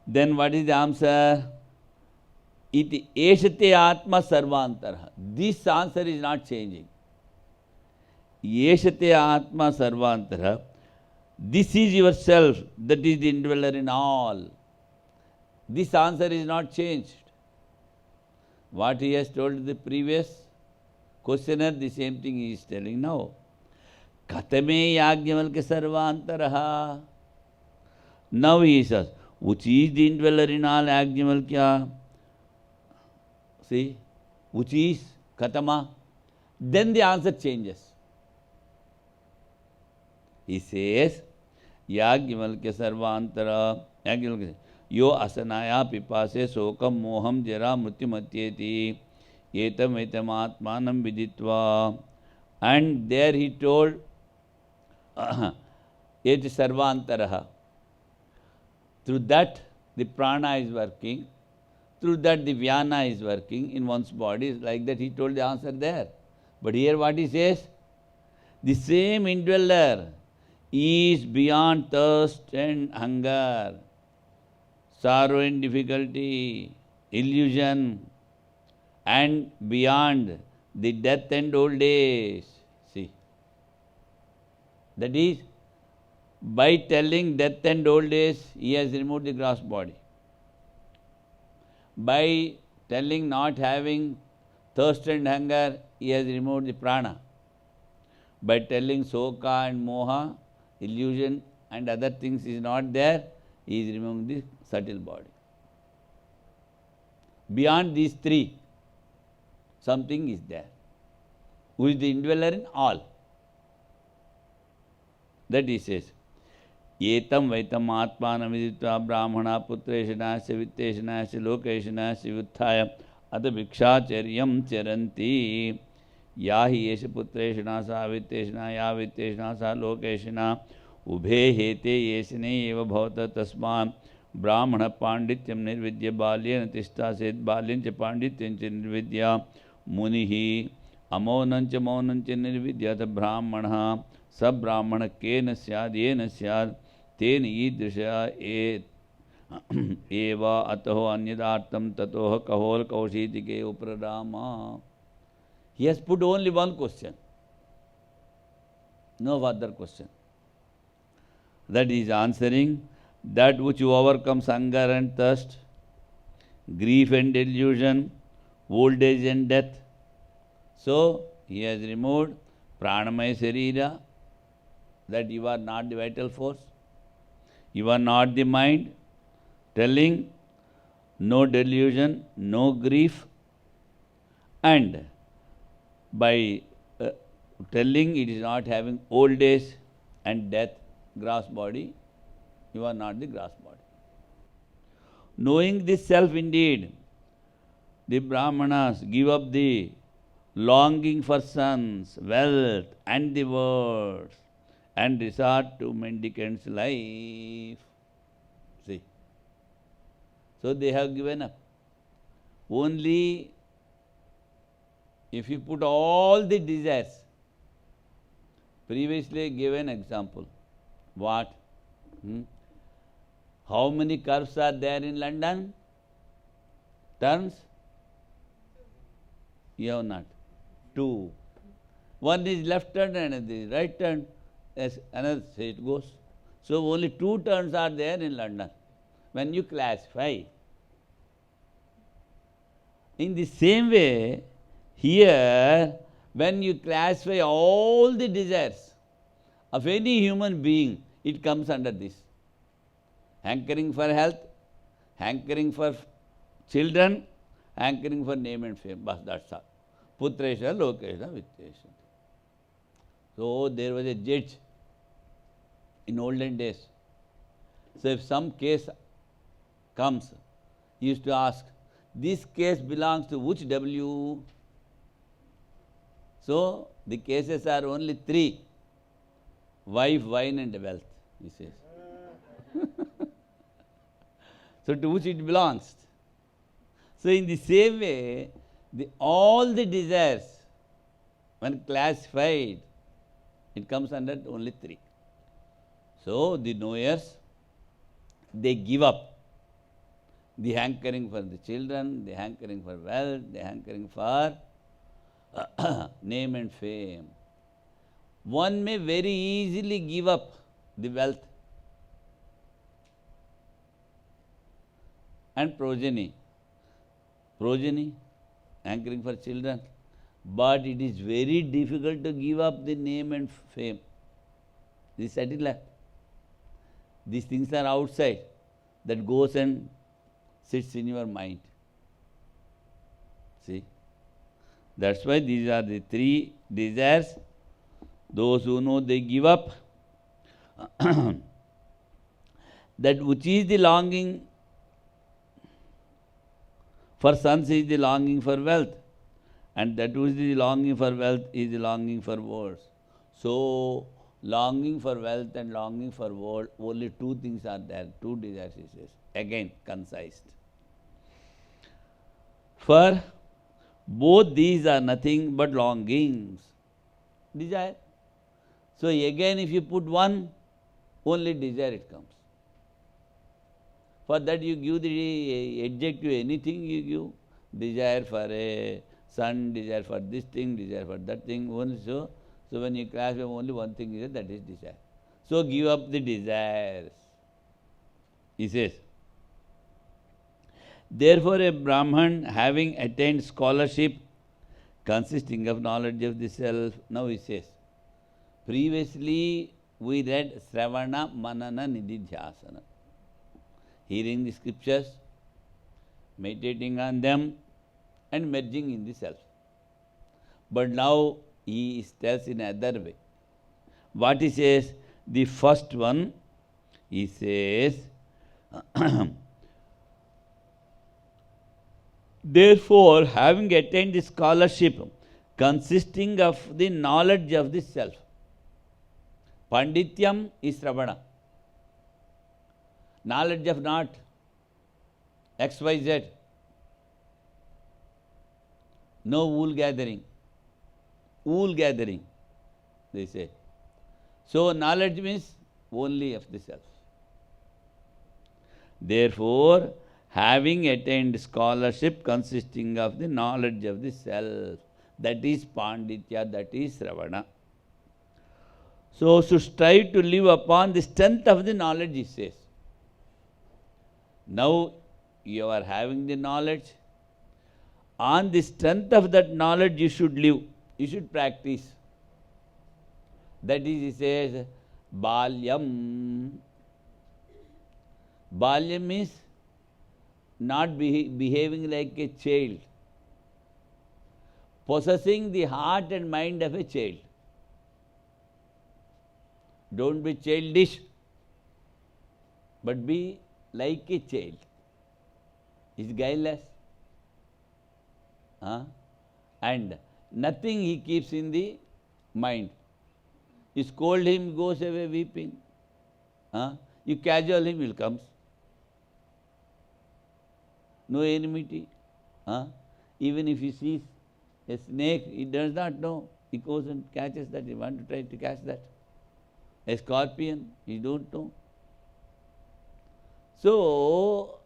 Then what is the answer? iti eshate atma sarvantara. This answer is not changing. Eshate atma sarvantara. This is yourself, that is the indweller in all. This answer is not changed. What he has told the previous questioner, the same thing he is telling now. Katame yagyamalka sarvantaraha. Now he says, which is the indweller in all Yagyamalkya? See, which is Katama? Then the answer changes. He says, Yagyamalkya sarvantara, Yagyamalkya, yo asanaya pipase sokam moham jara mrityumatyeti etam etam atmanam viditva. And there he told, et sarvantaraha. Through that, the prana is working. Through that, the vyana is working in one's body. Like that, he told the answer there. But here what he says? The same indweller is beyond thirst and hunger, sorrow and difficulty, illusion, and beyond the death and old age. See, that is, by telling death and old age, he has removed the gross body. By telling not having thirst and hunger, he has removed the prana. By telling soka and moha, illusion and other things is not there, he is removing the subtle body. Beyond these three, something is there, who is the indweller in all. That he says, Yetam vaitam atmanam viditva brahmana putreshana vitteshana lokeshana uthaya ata bhikshacharyam charanti yahi yesha putreshana sa vitteshana ya vitteshana sa lokeshana ubhe hete yesane eva bhavata tasman brahmana pandityam nirvidya balyena tishta sed balyancha pandityancha nirvidya munihi amonancha maunancha nirvidyata brahmana sab brahmana kena syad yena syad ten idrisha eva ataho anyadartam tatoha kahol kaushitike uprarama. He has put only one question, no further question. That is answering that which overcomes hunger and thirst, grief and delusion, old age and death. So, he has removed pranamaya sarira, that you are not the vital force, you are not the mind, telling no delusion, no grief, and by telling it is not having old age and death, gross body, you are not the gross body. Knowing this self indeed, the Brahmanas give up the longing for sons, wealth, and the words, and resort to mendicant's life. See. So they have given up. Only if you put all the desires, previously given example, what? How many curves are there in London? Turns? You have not. 2. One is left turn and another is right turn. As another say it goes. So only 2 turns are there in London. When you classify. In the same way, here, when you classify all the desires of any human being, it comes under this. Hankering for health, hankering for children, hankering for name and fame. Bas, that's all. Putresha, lokesha, vittesha. So there was a judge in olden days. So if some case comes, he used to ask, this case belongs to which W? So the cases are only 3. Wife, wine and wealth, he says. So to which it belongs? So in the same way, all the desires, when classified, it comes under only 3. So the knowers, they give up The hankering for the children, the hankering for wealth, the hankering for name and fame. One may very easily give up the wealth and progeny. Progeny, hankering for children. But it is very difficult to give up the name and fame. This subtle. These things are outside, that goes and sits in your mind. See? That's why these are the three desires. Those who know, they give up. That which is the longing for sons is the longing for wealth. And that which is the longing for wealth is the longing for words. So, longing for wealth and longing for world, only two things are there, two desires, he says. Again, concised. For both these are nothing but longings. Desire. So again, if you put one, only desire it comes. For that you give the adjective, anything you give. Desire for a son, desire for this thing, desire for that thing. Only so when you classify, only one thing is that is desire. So give up the desires. He says, therefore a Brahman having attained scholarship consisting of knowledge of the self, now he says, previously we read Sravana, Manana, Nididhyasana. Hearing the scriptures, meditating on them, and merging in the self. But now he tells in another way. What he says? The first one, he says, therefore, having attained the scholarship consisting of the knowledge of the self. Pandityam is Ravana. Knowledge of not XYZ. No wool gathering. Wool gathering, they say. So knowledge means only of the self. Therefore, having attained scholarship consisting of the knowledge of the self, that is Panditya, that is Ravana. So should strive to live upon the strength of the knowledge, he says. Now you are having the knowledge. On the strength of that knowledge you should live. You should practice. That is, he says, Balyam. Balyam means not behaving like a child. Possessing the heart and mind of a child. Don't be childish, but be like a child. He's guileless. And nothing he keeps in the mind. You scold him, he goes away weeping. You cajole him, he comes. No enmity. Even if he sees a snake, he does not know. He goes and catches that. He wants to try to catch that. A scorpion, he don't know. So,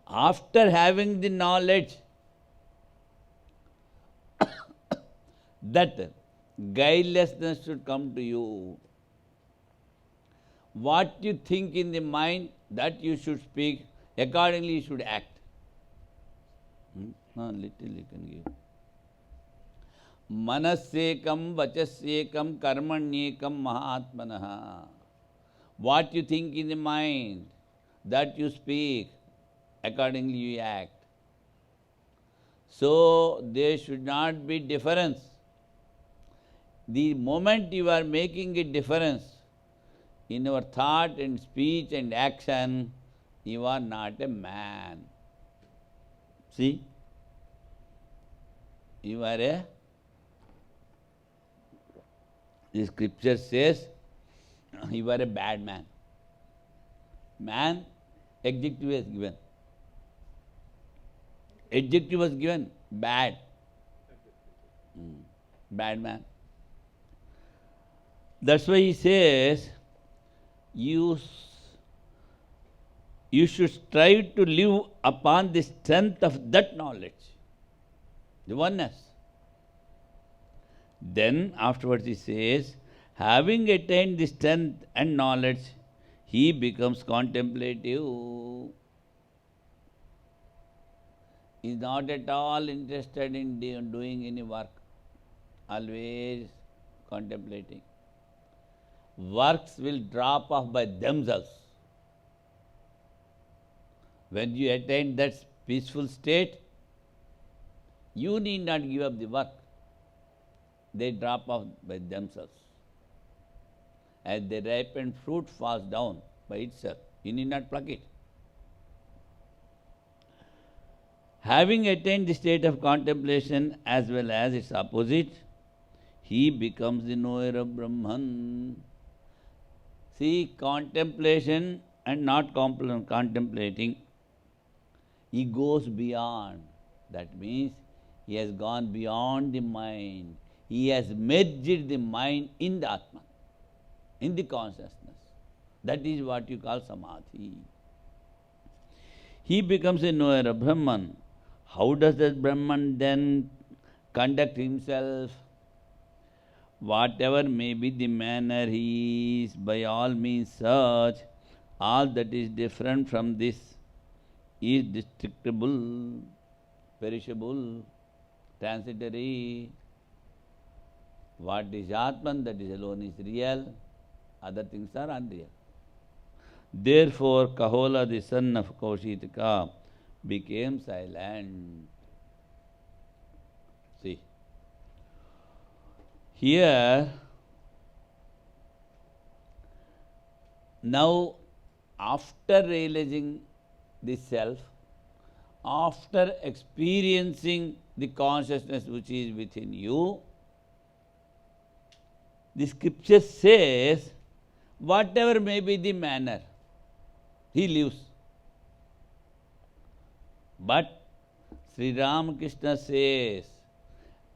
after having the knowledge that guilelessness should come to you, what you think in the mind, that you should speak, accordingly you should act. Little you can give. Manasekam vachasekam karmanyekam mahatmanaha. What you think in the mind, that you speak, accordingly you act. So there should not be difference. The moment you are making a difference in your thought and speech and action, you are not a man. See? You are a... The scripture says, you are a bad man. Man, adjective is given. Adjective was given, bad. Bad man. That's why he says, you You should strive to live upon the strength of that knowledge, the oneness. Then afterwards he says, having attained the strength and knowledge, he becomes contemplative. He is not at all interested in doing any work, always contemplating. Works will drop off by themselves. When you attain that peaceful state, you need not give up the work. They drop off by themselves. As the ripened fruit falls down by itself, you need not pluck it. Having attained the state of contemplation as well as its opposite, he becomes the knower of Brahman. See, contemplation and not contemplating, he goes beyond. That means he has gone beyond the mind. He has merged the mind in the Atman, in the consciousness. That is what you call samadhi. He becomes a knower of Brahman. How does that Brahman then conduct himself? Whatever may be the manner he is, by all means such, all that is different from this is destructible, perishable, transitory. What is Atman, that is alone is real, other things are unreal. Therefore, Kahola, the son of Kaushitaka, became silent. See, here, now, after realizing the self, after experiencing the consciousness which is within you, the scripture says, whatever may be the manner, he lives. But Sri Ramakrishna says,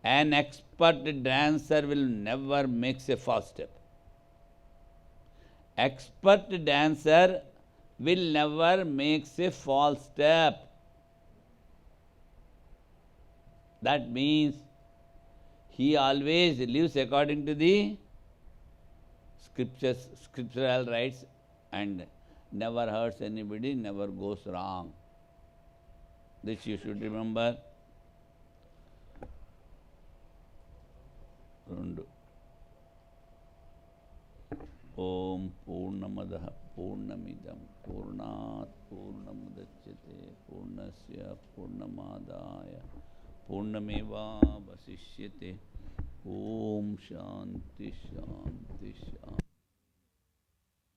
an expert dancer will never make a false step. Expert dancer will never make a false step. That means he always lives according to the scriptural rights and never hurts anybody, never goes wrong. This you should remember. Om Purnamadaha Purnamidam Purnat Purnamudachyate Purnasya Purnamadaya Purnameva Vasishyate. Om Shanti Shanti Shanti.